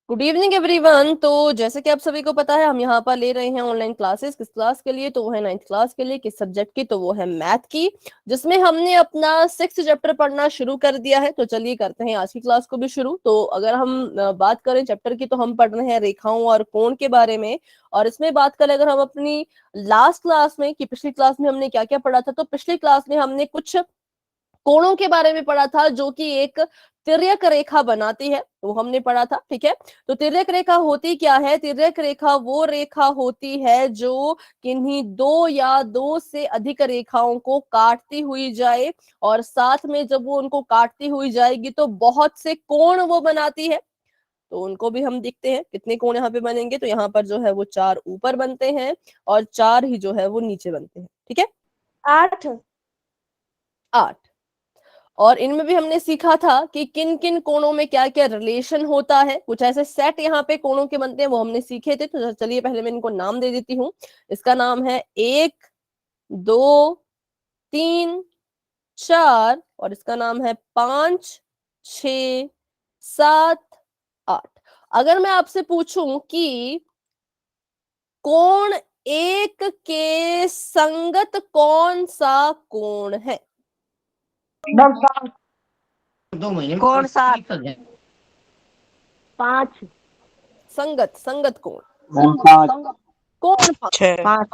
Good evening everyone. तो जैसे कि आप सभी को पता है, हम यहाँ पर ले रहे हैं ऑनलाइन क्लासेस। किस क्लास के लिए? तो वो है 9th क्लास के लिए। किस सब्जेक्ट की? तो वो है मैथ की, जिसमें हमने अपना 6th चैप्टर पढ़ना शुरू कर दिया है। तो चलिए करते हैं आज की क्लास को भी शुरू। तो अगर हम बात करें चैप्टर की, तो हम पढ़ रहे हैं रेखाओं और कोण के बारे में। और इसमें बात करें अगर हम अपनी लास्ट क्लास में, कि पिछली क्लास में हमने क्या क्या पढ़ा था, तो पिछली क्लास में हमने कुछ कोणों के बारे में पढ़ा था, जो कि एक तिर्यक रेखा बनाती है, वो हमने पढ़ा था। ठीक है, तो तिर्यक रेखा होती क्या है? तिर्यक रेखा वो रेखा होती है जो किन्हीं दो या दो से अधिक रेखाओं को काटती हुई जाए, और साथ में जब वो उनको काटती हुई जाएगी तो बहुत से कोण वो बनाती है। तो उनको भी हम देखते हैं कितने कोण यहाँ पे बनेंगे। तो यहाँ पर जो है वो 4 ऊपर बनते हैं और 4 ही जो है वो नीचे बनते हैं। ठीक है, 8। 8। और इनमें भी हमने सीखा था कि किन किन कोणों में क्या क्या रिलेशन होता है। कुछ ऐसे सेट यहाँ पे कोणों के बनते हैं, वो हमने सीखे थे। तो चलिए पहले मैं इनको नाम दे देती हूँ। इसका नाम है 1, 2, 3, 4, और इसका नाम है 5, 6, 7, 8। अगर मैं आपसे पूछूं कि कोण 1 के संगत कौन सा कोण है? कौन सा? 5। संगत, संगत कोण। कौन कोण 5। 5।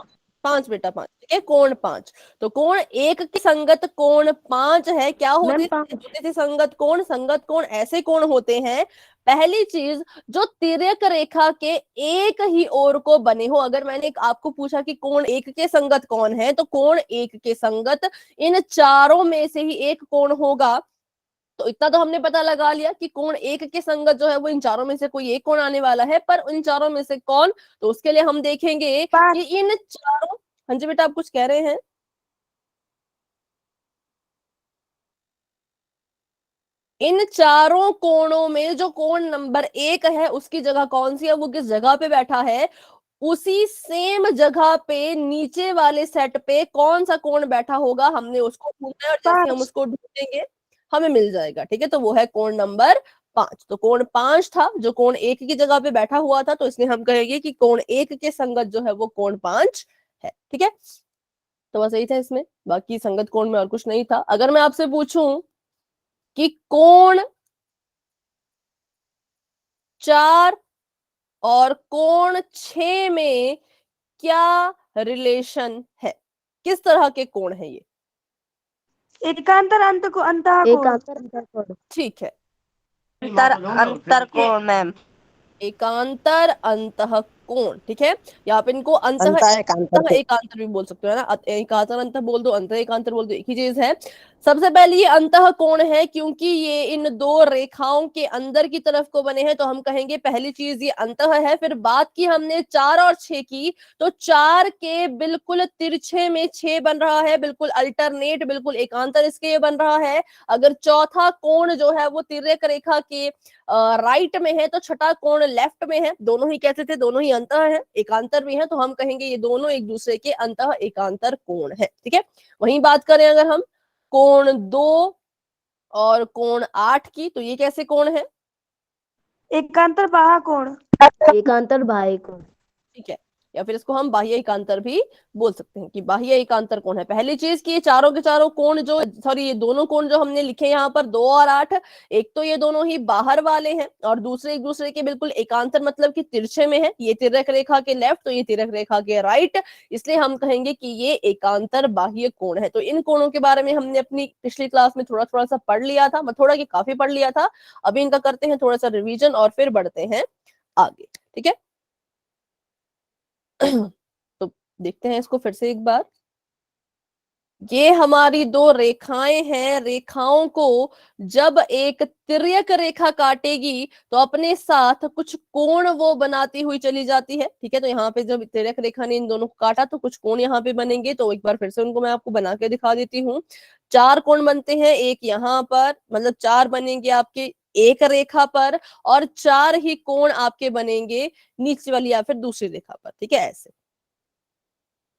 5 बेटा, 5। ठीक है, कोण 5। तो कोण 1 के संगत कोण 5 है। क्या मैम होते थे संगत कोण? संगत कोण ऐसे कोण होते हैं, पहली चीज, जो तिर्यक रेखा के एक ही ओर को बने हो। अगर मैंने आपको पूछा कि कोण 1 के संगत कौन है, तो कोण 1 के संगत इन चारों में से ही एक कोण होगा। तो इतना तो हमने पता लगा लिया कि कोण 1 के संगत जो है वो इन चारों में से कोई एक कोण आने वाला है, पर इन चारों में से कौन? तो उसके लिए हम देखेंगे कि इन चारों। हाँ जी बेटा, आप कुछ कह रहे हैं? इन चारों कोणों में जो कोण नंबर 1 है, उसकी जगह कौन सी है? वो किस जगह पे बैठा है? उसी सेम जगह पे नीचे वाले सेट पे कौन सा कोण बैठा होगा, हमने उसको ढूंढना है। और जैसे हम उसको ढूंढेंगे हमें मिल जाएगा। ठीक है, तो वो है कोण नंबर 5। तो कोण 5 था जो कोण 1 की जगह पे बैठा हुआ था, तो इसलिए हम कहेंगे कि कोण 1 के संगत जो है वो कोण 5 है। ठीक है, तो बस यही था इसमें, बाकी संगत कोण में और कुछ नहीं था। अगर मैं आपसे पूछूं कि कोण 4 और कोण 6 में क्या रिलेशन है? किस तरह के कोण है ये? एकांतर अंत को अंतः कोण। ठीक है, अंतर कोण मैम। एकांतर अंतः कोण। ठीक है, यहाँ पे इनको अंतः एकांतर भी बोल सकते हो, है ना। एकांतर अंतः बोल दो, अंतः एकांतर बोल दो, एक ही चीज है। सबसे पहले ये अंतः कोण है क्योंकि ये इन दो रेखाओं के अंदर की तरफ को बने हैं, तो हम कहेंगे पहली चीज ये अंतः है। फिर बात की हमने 4 और 6 की, तो 4 के बिल्कुल तिरछे में 6 बन रहा है, बिल्कुल अल्टरनेट, बिल्कुल एकांतर इसके ये बन रहा है। अगर चौथा कोण जो है वो तिर्यक रेखा के राइट में है, तो छठा कोण लेफ्ट में है। दोनों ही कैसे थे? दोनों ही अंतः है, एकांतर भी है, तो हम कहेंगे ये दोनों एक दूसरे के अंतः एकांतर कोण है। ठीक है, वहीं बात करें अगर हम कोण 2 और कोण 8 की, तो ये कैसे कोण है? एकांतर बाह्य कोण। एकांतर बाह्य कोण। ठीक है, या फिर इसको हम बाह्य एकांतर भी बोल सकते हैं कि बाह्य एकांतर कोण है। पहली चीज कि ये चारों के चारों कोण जो, सॉरी, ये दोनों कोण जो हमने लिखे यहाँ पर 2 और 8, एक तो ये दोनों ही बाहर वाले हैं और दूसरे एक दूसरे के बिल्कुल एकांतर, मतलब कि तिरछे में है। ये तिर्यक रेखा के लेफ्ट, तो ये तिर्यक रेखा के राइट, इसलिए हम कहेंगे कि ये एकांतर बाह्य कोण है। तो इन कोणों के बारे में हमने अपनी पिछली क्लास में थोड़ा थोड़ा सा पढ़ लिया था, थोड़ा कि काफी पढ़ लिया था। अभी इनका करते हैं थोड़ा सा रिविजन और फिर बढ़ते हैं आगे। ठीक है, तो देखते हैं इसको फिर से एक बार। ये हमारी दो रेखाएं हैं। रेखाओं को जब एक तिर्यक रेखा काटेगी तो अपने साथ कुछ कोण वो बनाती हुई चली जाती है। ठीक है, तो यहाँ पे जब तिर्यक रेखा ने इन दोनों को काटा तो कुछ कोण यहाँ पे बनेंगे। तो एक बार फिर से उनको मैं आपको बना के दिखा देती हूँ। 4 कोण बनते हैं, एक यहाँ पर, मतलब 4 बनेंगे आपके एक रेखा पर, और 4 ही कोण आपके बनेंगे नीचे वाली या फिर दूसरी रेखा पर। ठीक है, ऐसे।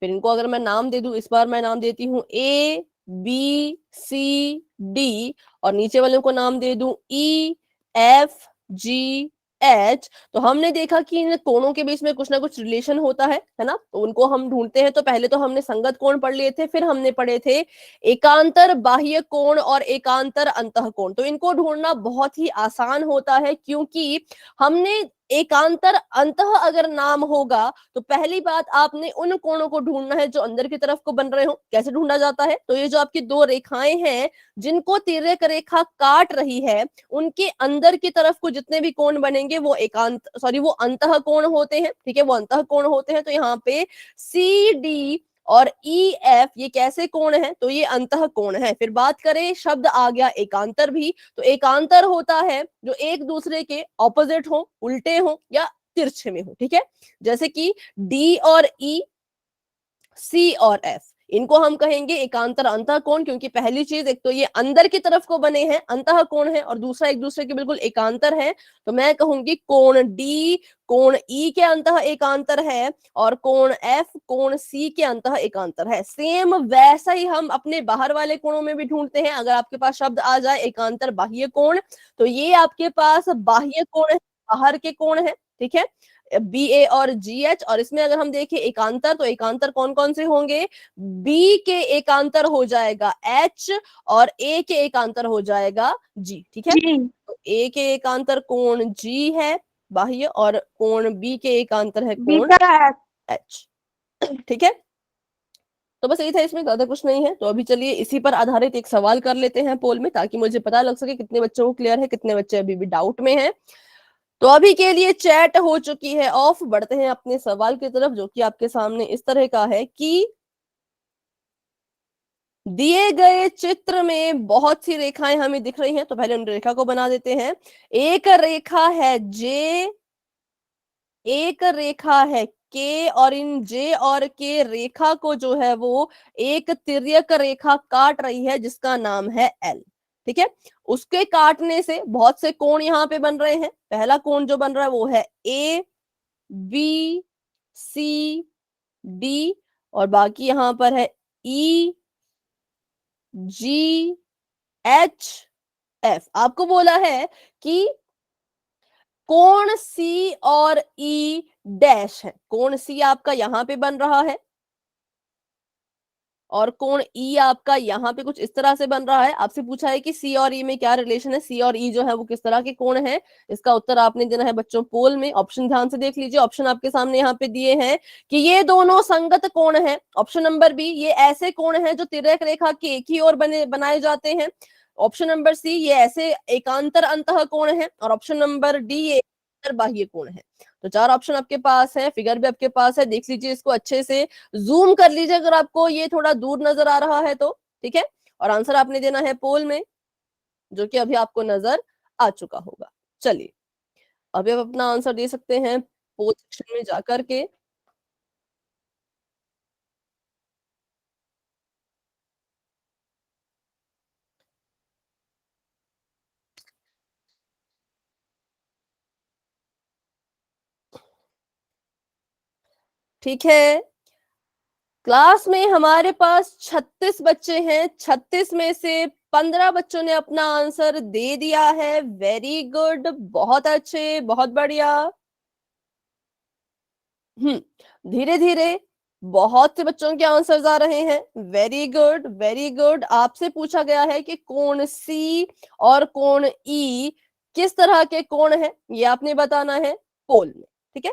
फिर इनको अगर मैं नाम दे दूं, इस बार मैं नाम देती हूँ A B C D, और नीचे वाले को नाम दे दूं E FGH, तो हमने देखा कि इन कोणों के बीच में कुछ ना कुछ रिलेशन होता है ना, तो उनको हम ढूंढते हैं। तो पहले तो हमने संगत कोण पढ़ लिए थे, फिर हमने पढ़े थे एकांतर बाह्य कोण और एकांतर अंतः कोण। तो इनको ढूंढना बहुत ही आसान होता है, क्योंकि हमने एकांतर अंतः अगर नाम होगा तो पहली बात आपने उन कोणों को ढूंढना है जो अंदर की तरफ को बन रहे हो। कैसे ढूंढा जाता है? तो ये जो आपकी दो रेखाएं हैं जिनको तिर्यक रेखा काट रही है, उनके अंदर की तरफ को जितने भी कोण बनेंगे वो वो अंतः कोण होते हैं। ठीक है, वो अंतः कोण होते हैं। तो यहाँ पे CD और EF ये कैसे कोण है? तो ये अंतः कोण है। फिर बात करें, शब्द आ गया एकांतर भी, तो एकांतर होता है जो एक दूसरे के ऑपोजिट हो, उल्टे हो या तिरछे में हो। ठीक है, जैसे कि D और E, C और F, इनको हम कहेंगे एकांतर अंतः कोण, क्योंकि पहली चीज एक तो ये अंदर की तरफ को बने हैं, अंतः कोण है, और दूसरा एक दूसरे के बिल्कुल एकांतर है। तो मैं कहूंगी कोण D कोण E के अंतः एकांतर है, और कोण F कोण C के अंतः एकांतर है। सेम वैसा ही हम अपने बाहर वाले कोणों में भी ढूंढते हैं। अगर आपके पास शब्द आ जाए एकांतर बाह्य कोण, तो ये आपके पास बाह्य कोण है, बाहर के कोण है। ठीक है, BA और GH, और इसमें अगर हम देखें एकांतर, तो एकांतर कौन कौन से होंगे? B के एकांतर हो जाएगा H, और A के एकांतर हो जाएगा G। ठीक है, जी। तो A के एकांतर कोण G है बाह्य, और कोण B के एकांतर है कोण बीटा H। ठीक है, तो बस यही था, इसमें ज्यादा कुछ नहीं है। तो अभी चलिए इसी पर आधारित एक सवाल कर लेते हैं पोल में, ताकि मुझे पता लग सके कितने बच्चों को क्लियर है, कितने बच्चे अभी भी डाउट में हैं। तो अभी के लिए चैट हो चुकी है ऑफ, बढ़ते हैं अपने सवाल की तरफ, जो कि आपके सामने इस तरह का है कि दिए गए चित्र में बहुत सी रेखाएं हमें दिख रही हैं। तो पहले उन रेखा को बना देते हैं। एक रेखा है J, एक रेखा है K, और इन J और K रेखा को जो है वो एक तिर्यक रेखा काट रही है जिसका नाम है L। ठीक है, उसके काटने से बहुत से कोण यहाँ पे बन रहे हैं। पहला कोण जो बन रहा है वो है ABCD, और बाकी यहां पर है EGHF। आपको बोला है कि कोण C और E डैश है। कोण C आपका यहां पे बन रहा है, और कोण E आपका यहाँ पे कुछ इस तरह से बन रहा है। आपसे पूछा है कि C और E में क्या रिलेशन है, C और E जो है वो किस तरह के कोण है। इसका उत्तर आपने देना है बच्चों पोल में। ऑप्शन ध्यान से देख लीजिए, ऑप्शन आपके सामने यहाँ पे दिए हैं कि ये दोनों संगत कोण है। ऑप्शन नंबर बी, ये ऐसे कोण है जो तिर्यक रेखा के एक ही ओर बनाए जाते हैं। ऑप्शन नंबर सी, ये ऐसे एकांतर अंतः कोण है। और ऑप्शन नंबर डी, ये बाह्य कोण है। तो चार ऑप्शन आपके पास है, फिगर भी आपके पास है, देख लीजिए इसको अच्छे से, जूम कर लीजिए अगर आपको ये थोड़ा दूर नजर आ रहा है तो। ठीक है, और आंसर आपने देना है पोल में, जो कि अभी आपको नजर आ चुका होगा। चलिए अभी आप अपना आंसर दे सकते हैं पोल सेक्शन में जाकर के। ठीक है, क्लास में हमारे पास 36 बच्चे हैं। 36 में से 15 बच्चों ने अपना आंसर दे दिया है। वेरी गुड, बहुत अच्छे, बहुत बढ़िया। धीरे धीरे बहुत से बच्चों के आंसर्स आ रहे हैं। Very good, very good. आपसे पूछा गया है कि कोण सी और कोण ई किस तरह के कोण है, ये आपने बताना है पोल में। ठीक है,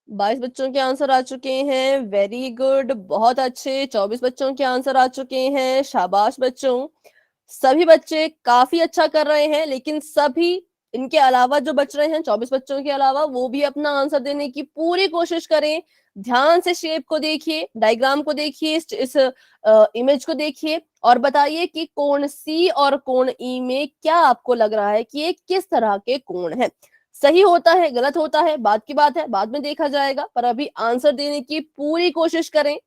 बाईस बच्चों के आंसर आ चुके हैं। वेरी गुड, बहुत अच्छे। 24 बच्चों के आंसर आ चुके हैं। शाबाश बच्चों, सभी बच्चे काफी अच्छा कर रहे हैं। लेकिन सभी, इनके अलावा जो बच रहे हैं 24 बच्चों के अलावा, वो भी अपना आंसर देने की पूरी कोशिश करें। ध्यान से शेप को देखिए, डायग्राम को देखिए, इस इमेज को देखिए, और बताइए कि कोण सी और कोण ई में क्या आपको लग रहा है कि ये किस तरह के कोण है। सही होता है, गलत होता है, बात की बात है, बाद में देखा जाएगा, पर अभी आंसर देने की पूरी कोशिश करें।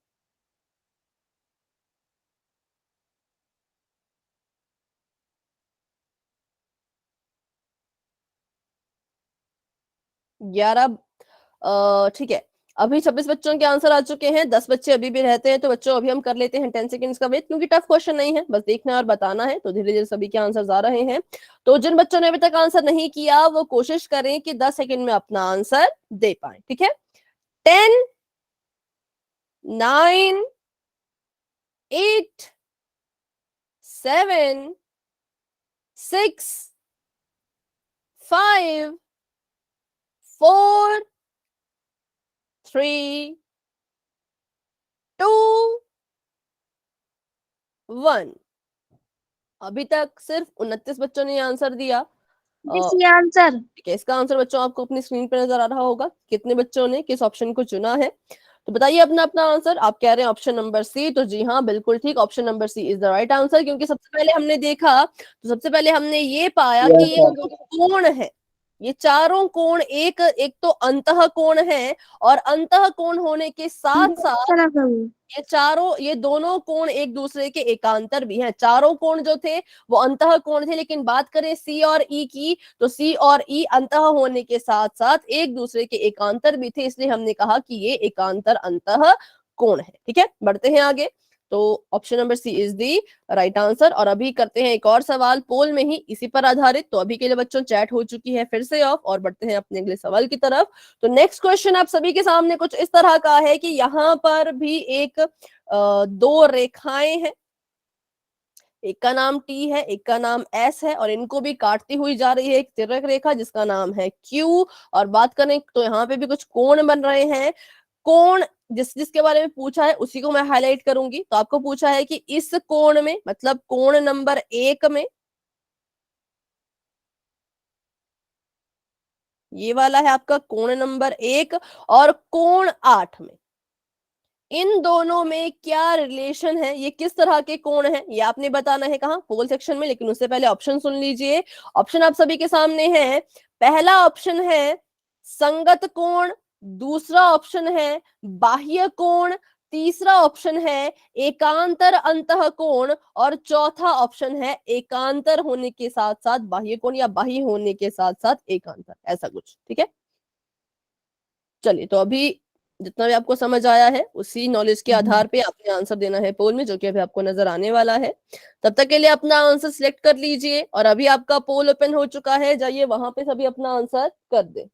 11 ठीक है, अभी 26 बच्चों के आंसर आ चुके हैं, 10 बच्चे अभी भी रहते हैं। तो बच्चों अभी हम कर लेते हैं 10 सेकंड्स का वेट, क्योंकि टफ क्वेश्चन नहीं है, बस देखना है और बताना है। तो धीरे धीरे सभी के आंसर आ रहे हैं। तो जिन बच्चों ने अभी तक आंसर नहीं किया वो कोशिश करें कि 10 सेकंड में अपना आंसर दे पाए, ठीक है। 10, 9, 8, 7, 6, 5, 4, 3, 2, 1। अभी तक सिर्फ 29 बच्चों ने आंसर दिया। आंसर ठीक है, इसका आंसर बच्चों आपको अपनी स्क्रीन पर नजर आ रहा होगा, कितने बच्चों ने किस ऑप्शन को चुना है। तो बताइए अपना अपना आंसर। आप कह रहे हैं ऑप्शन नंबर सी, तो जी हाँ बिल्कुल ठीक, option number C is the right answer. क्योंकि सबसे पहले हमने देखा, तो सबसे पहले हमने ये पाया कि ये जो कोण है, ये चारों कोण एक एक तो अंतः कोण है, और अंतः कोण होने के साथ साथ ये दोनों कोण एक दूसरे के एकांतर भी हैं। चारों कोण जो थे वो अंतः कोण थे, लेकिन बात करें सी और ई की, तो सी और ई अंतः होने के साथ साथ एक दूसरे के एकांतर भी थे, इसलिए हमने कहा कि ये एकांतर अंतः कोण है। ठीक है, बढ़ते हैं आगे। तो option number C is the right answer. और अभी करते हैं एक और सवाल पोल में ही इसी पर आधारित। तो अभी के लिए बच्चों चैट हो चुकी है फिर से ऑफ, और बढ़ते हैं अपने अगले सवाल की तरफ। तो नेक्स्ट क्वेश्चन आप सभी के सामने कुछ इस तरह का है कि यहाँ पर भी एक दो रेखाएं हैं, एक का नाम टी है, एक का नाम एस है, और इनको भी काटती हुई जा रही है एक तिर्यक रेखा जिसका नाम है क्यू। और बात करें तो यहाँ पे भी कुछ कोण बन रहे हैं। कोण जिसके बारे में पूछा है उसी को मैं हाईलाइट करूंगी। तो आपको पूछा है कि इस कोण में, मतलब कोण नंबर 1 में, ये वाला है आपका कोण नंबर 1, और कोण 8 में, इन दोनों में क्या रिलेशन है, ये किस तरह के कोण हैं, ये आपने बताना है। कहाँ? पोल सेक्शन में। लेकिन उससे पहले ऑप्शन सुन लीजिए। ऑप्शन आप सभी के सामने है। पहला ऑप्शन है संगत कोण, दूसरा ऑप्शन है बाह्य कोण, तीसरा ऑप्शन है एकांतर अंतः कोण, और चौथा ऑप्शन है एकांतर होने के साथ साथ बाह्य कोण, या बाह्य होने के साथ साथ एकांतर, ऐसा कुछ। ठीक है, चलिए। तो अभी जितना भी आपको समझ आया है उसी नॉलेज के आधार पे आपने आंसर देना है पोल में, जो कि अभी आपको नजर आने वाला है। तब तक के लिए अपना आंसर सिलेक्ट कर लीजिए। और अभी आपका पोल ओपन हो चुका है, जाइए वहां पे सभी अपना आंसर कर दे।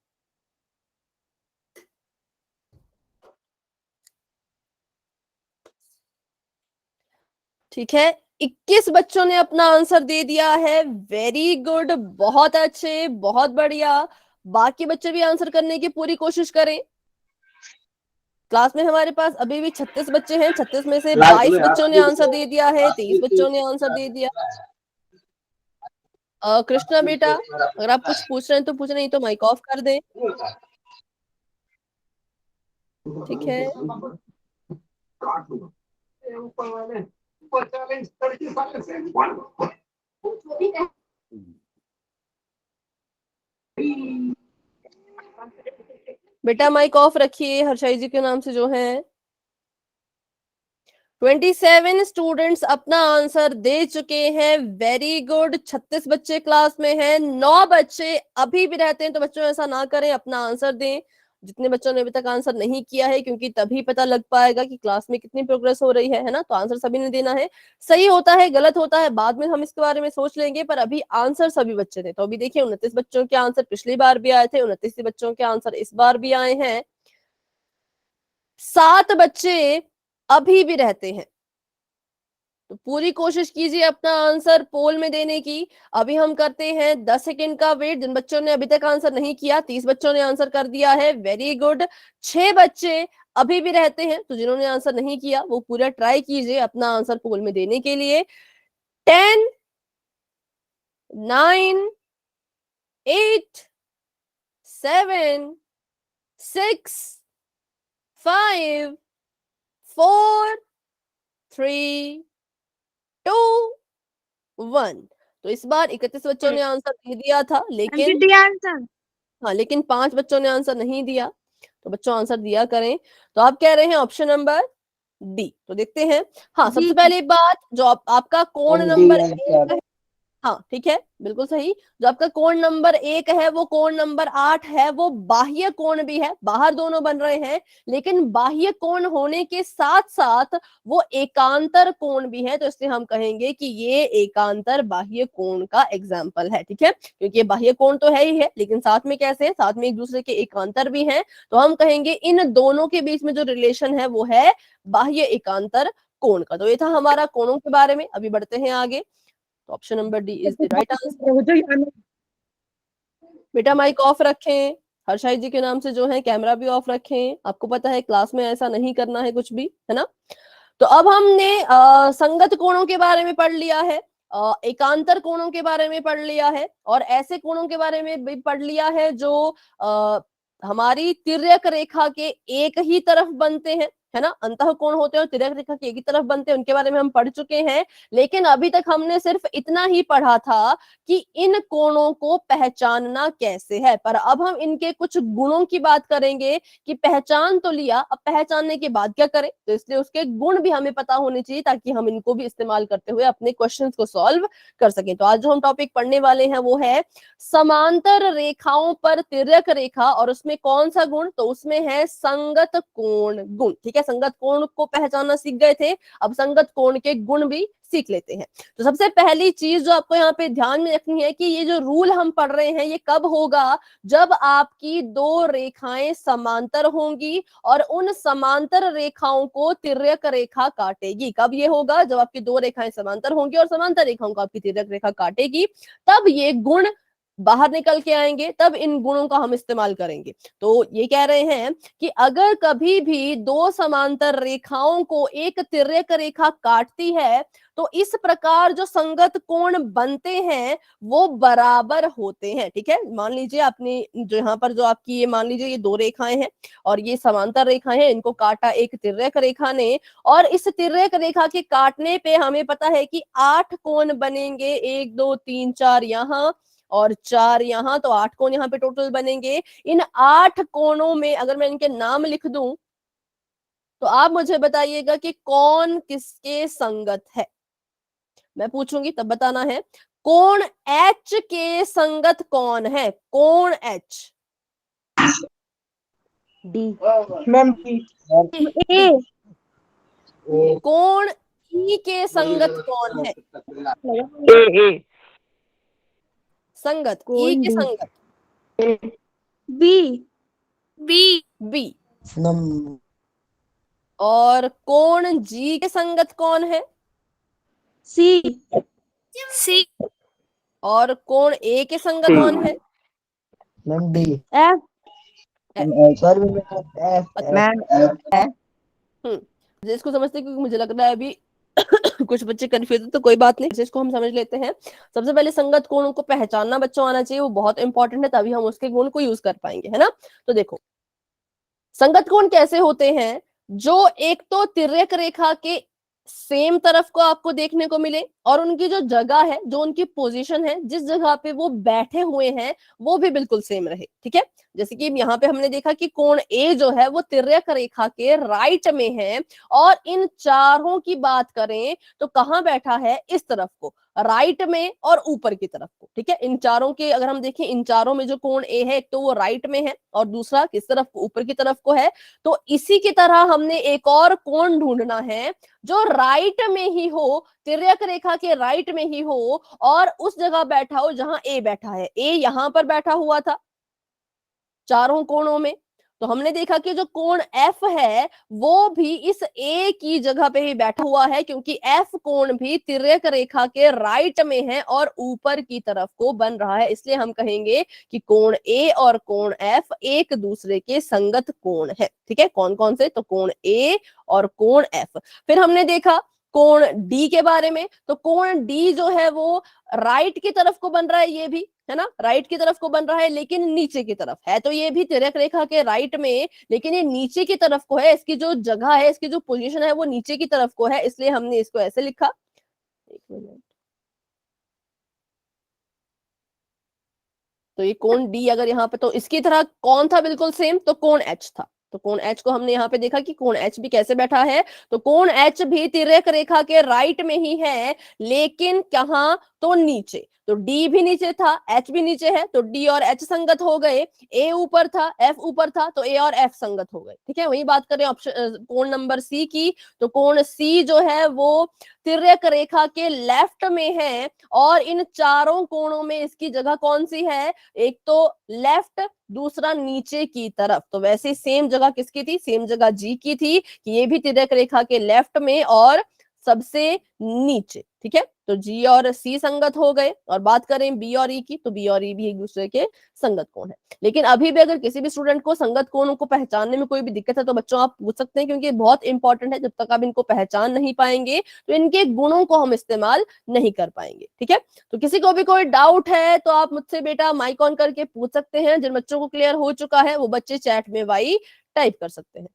ठीक है, 21 बच्चों ने अपना आंसर दे दिया है। वेरी गुड, बहुत अच्छे, बहुत बढ़िया। बाकी बच्चे भी आंसर करने की पूरी कोशिश करें। क्लास में हमारे पास अभी भी 36 बच्चे हैं। 36 में से 22 बच्चों ने आंसर दे दिया है, 23 बच्चों ने आंसर दे दिया। कृष्णा बेटा, अगर आप कुछ पूछ रहे हैं तो पूछ रहे, नहीं तो माइक ऑफ कर दें। ठीक है, बेटा माइक ऑफ रखिए, हर्षाई जी के नाम से जो है। 27 स्टूडेंट्स अपना आंसर दे चुके हैं। वेरी गुड, 36 बच्चे क्लास में हैं, 9 बच्चे अभी भी रहते हैं। तो बच्चों ऐसा ना करें, अपना आंसर दें जितने बच्चों ने अभी तक आंसर नहीं किया है, क्योंकि तभी पता लग पाएगा कि क्लास में कितनी प्रोग्रेस हो रही है ना। तो आंसर सभी ने देना है। सही होता है गलत होता है बाद में हम इसके बारे में सोच लेंगे, पर अभी आंसर सभी बच्चे थे। तो अभी देखिए 29 बच्चों के आंसर पिछली बार भी आए थे, 29 बच्चों के आंसर इस बार भी आए हैं। 7 बच्चे अभी भी रहते हैं। तो पूरी कोशिश कीजिए अपना आंसर पोल में देने की। अभी हम करते हैं 10 सेकेंड का वेट। जिन बच्चों ने अभी तक आंसर नहीं किया, 30 बच्चों ने आंसर कर दिया है। वेरी गुड, 6 बच्चे अभी भी रहते हैं। तो जिन्होंने आंसर नहीं किया वो पूरा ट्राई कीजिए अपना आंसर पोल में देने के लिए। 10, 9, 8, 7, 6, 5, 4, 3, 2, 1। तो इस बार 31 बच्चों ने आंसर दे दिया था, लेकिन आंसर हाँ, लेकिन 5 बच्चों ने आंसर नहीं दिया। तो बच्चों आंसर दिया करें। तो आप कह रहे हैं ऑप्शन नंबर डी। तो देखते हैं। हाँ, सबसे पहले बात जो आपका कोण नंबर 1 है, हाँ ठीक है, बिल्कुल सही। जो आपका कोण नंबर 1 है वो कोण नंबर 8 है, वो बाह्य कोण भी है, बाहर दोनों बन रहे हैं, लेकिन बाह्य कोण होने के साथ साथ वो एकांतर कोण भी है, तो इसलिए हम कहेंगे कि ये एकांतर बाह्य कोण का एग्जाम्पल है। ठीक है, क्योंकि ये बाह्य कोण तो है ही है, लेकिन साथ में कैसे है, साथ में एक दूसरे के एकांतर भी हैं, तो हम कहेंगे इन दोनों के बीच में जो रिलेशन है वो है बाह्य एकांतर कोण का। तो ये था हमारा कोणों के बारे में। अभी बढ़ते हैं आगे। तो option number D is the right answer. बेटा माइक ऑफ रखें, हर्षाई जी के नाम से जो है कैमरा भी ऑफ रखें। आपको पता है क्लास में ऐसा नहीं करना है कुछ भी, है ना। तो अब हमने संगत कोणों के बारे में पढ़ लिया है, एकांतर कोणों के बारे में पढ़ लिया है, और ऐसे कोणों के बारे में भी पढ़ लिया है जो हमारी तिर्यक रेखा के एक ही तरफ बनते हैं, है ना। अंतः कोण होते हैं और तिर्यक रेखा के एक ही तरफ बनते हैं, उनके बारे में हम पढ़ चुके हैं। लेकिन अभी तक हमने सिर्फ इतना ही पढ़ा था कि इन कोणों को पहचानना कैसे है, पर अब हम इनके कुछ गुणों की बात करेंगे कि पहचान तो लिया, अब पहचानने के बाद क्या करें, तो इसलिए उसके गुण भी हमें पता होने चाहिए ताकि हम इनको भी इस्तेमाल करते हुए अपने क्वेश्चंस को सॉल्व कर सकें। तो आज जो हम टॉपिक पढ़ने वाले हैं वो है समांतर रेखाओं पर तिर्यक रेखा, और उसमें कौन सा गुण, तो उसमें है संगत कोण गुण। ठीक है, संगत कोण को पहचानना सीख गए थे, अब संगत कोण के गुण भी सीख लेते हैं। तो सबसे पहली चीज जो आपको यहाँ पे ध्यान में रखनी है कि ये जो रूल हम पढ़ रहे हैं ये कब होगा, जब आपकी दो रेखाएं समांतर होंगी और उन समांतर रेखाओं को तिर्यक रेखा काटेगी। कब ये होगा, जब आपकी दो रेखाएं समांतर होंगी और समांतर रेखाओं को आपकी तिर्यक रेखा काटेगी, तब ये गुण बाहर निकल के आएंगे, तब इन गुणों का हम इस्तेमाल करेंगे। तो ये कह रहे हैं कि अगर कभी भी दो समांतर रेखाओं को एक तिर्यक रेखा काटती है तो इस प्रकार जो संगत कोण बनते हैं वो बराबर होते हैं। ठीक है, मान लीजिए आपने जो यहाँ पर जो आपकी ये मान लीजिए ये दो रेखाएं हैं और ये समांतर रेखाएं हैं, इनको काटा एक तिर्यक रेखा ने, और इस तिर्यक रेखा के काटने पे हमें पता है कि 8 कोण बनेंगे, 1 2 3 4 यहाँ और 4 यहाँ, तो 8 कोण यहाँ पे टोटल बनेंगे। इन 8 कोणों में अगर मैं इनके नाम लिख दूं तो आप मुझे बताइएगा कि कौन किसके संगत है। मैं पूछूंगी तब बताना है। कोण एच के संगत कौन है, कोण एच, डी मैम ए कोण ई के संगत कौन है, ए संगत ई कोण के डी संगत बी बी बी, और कोण जी के संगत कौन है, सी सी और कोण ए के संगत कौन है, ma'am D F sorry ma'am इसको समझते हैं, क्योंकि मुझे लग रहा है अभी कुछ बच्चे कंफ्यूज है, तो कोई बात नहीं, इसको हम समझ लेते हैं। सबसे पहले संगत कोणों को पहचानना बच्चों आना चाहिए, वो बहुत इंपॉर्टेंट है, तभी हम उसके गुण को यूज कर पाएंगे, है ना। तो देखो संगत कोण कैसे होते हैं, जो एक तो तिर्यक रेखा के सेम तरफ को आपको देखने को मिले और उनकी जो जगह है, जो उनकी पोजीशन है, जिस जगह पे वो बैठे हुए हैं वो भी बिल्कुल सेम रहे। ठीक है, जैसे कि यहाँ पे हमने देखा कि कोण ए जो है वो तिर्यक रेखा के राइट में है, और इन चारों की बात करें तो कहाँ बैठा है, इस तरफ को, राइट में और ऊपर की तरफ को। ठीक है, इन चारों के अगर हम देखें, इन चारों में जो कोण ए है एक तो वो राइट में है और दूसरा किस तरफ को, ऊपर की तरफ को है। तो इसी की तरह हमने एक और कोण ढूंढना है जो राइट में ही हो, तिर्यक रेखा के राइट में ही हो, और उस जगह बैठा हो जहां ए बैठा है। ए यहां पर बैठा हुआ था चारों कोणों में, तो हमने देखा कि जो कोण एफ है वो भी इस ए की जगह पे ही बैठा हुआ है, क्योंकि एफ कोण भी तिर्यक रेखा के राइट में है और ऊपर की तरफ को बन रहा है। इसलिए हम कहेंगे कि कोण ए और कोण एफ एक दूसरे के संगत कोण है। ठीक है, कौन कौन से, तो कोण ए और कोण एफ। फिर हमने देखा कोण डी के बारे में, तो कोण डी जो है वो राइट की तरफ को बन रहा है, ये भी है ना, राइट की तरफ को बन रहा है, लेकिन नीचे की तरफ है। तो ये भी तिर्यक रेखा के राइट में, लेकिन ये नीचे की तरफ को है, इसकी जो जगह है, इसकी जो पोजीशन है वो नीचे की तरफ को है, इसलिए हमने इसको ऐसे लिखा। एक मिनट, तो ये कोण डी अगर यहाँ पे, तो इसकी तरह कौन था बिल्कुल सेम, तो कोण एच था। तो कोण एच को हमने यहाँ पे देखा कि कोण एच भी कैसे बैठा है, तो कोण एच भी तिर्यक रेखा के राइट में ही है, लेकिन कहाँ, तो नीचे। तो डी भी नीचे था, एच भी नीचे है, तो डी और एच संगत हो गए। ए ऊपर था, एफ ऊपर था, तो ए और एफ संगत हो गए। ठीक है, वही बात करें ऑप्शन कोण नंबर सी की, तो कोण सी जो है वो तिर्यक रेखा के लेफ्ट में है, और इन चारों कोणों में इसकी जगह कौन सी है, एक तो लेफ्ट, दूसरा नीचे की तरफ। तो वैसे सेम जगह किसकी थी, सेम जगह जी की थी, कि ये भी तिर्यक रेखा के लेफ्ट में और सबसे नीचे। ठीक है, तो जी और सी संगत हो गए। और बात करें बी और ई की, तो बी और ई भी एक दूसरे के संगत कोण है। लेकिन अभी भी अगर किसी भी स्टूडेंट को संगत कोणों को पहचानने में कोई भी दिक्कत है तो बच्चों आप पूछ सकते हैं, क्योंकि बहुत इंपॉर्टेंट है। जब तक आप इनको पहचान नहीं पाएंगे तो इनके गुणों को हम इस्तेमाल नहीं कर पाएंगे। ठीक है, तो किसी को भी कोई डाउट है तो आप मुझसे बेटा माइक ऑन करके पूछ सकते हैं। जिन बच्चों को क्लियर हो चुका है वो बच्चे चैट में वाई टाइप कर सकते हैं।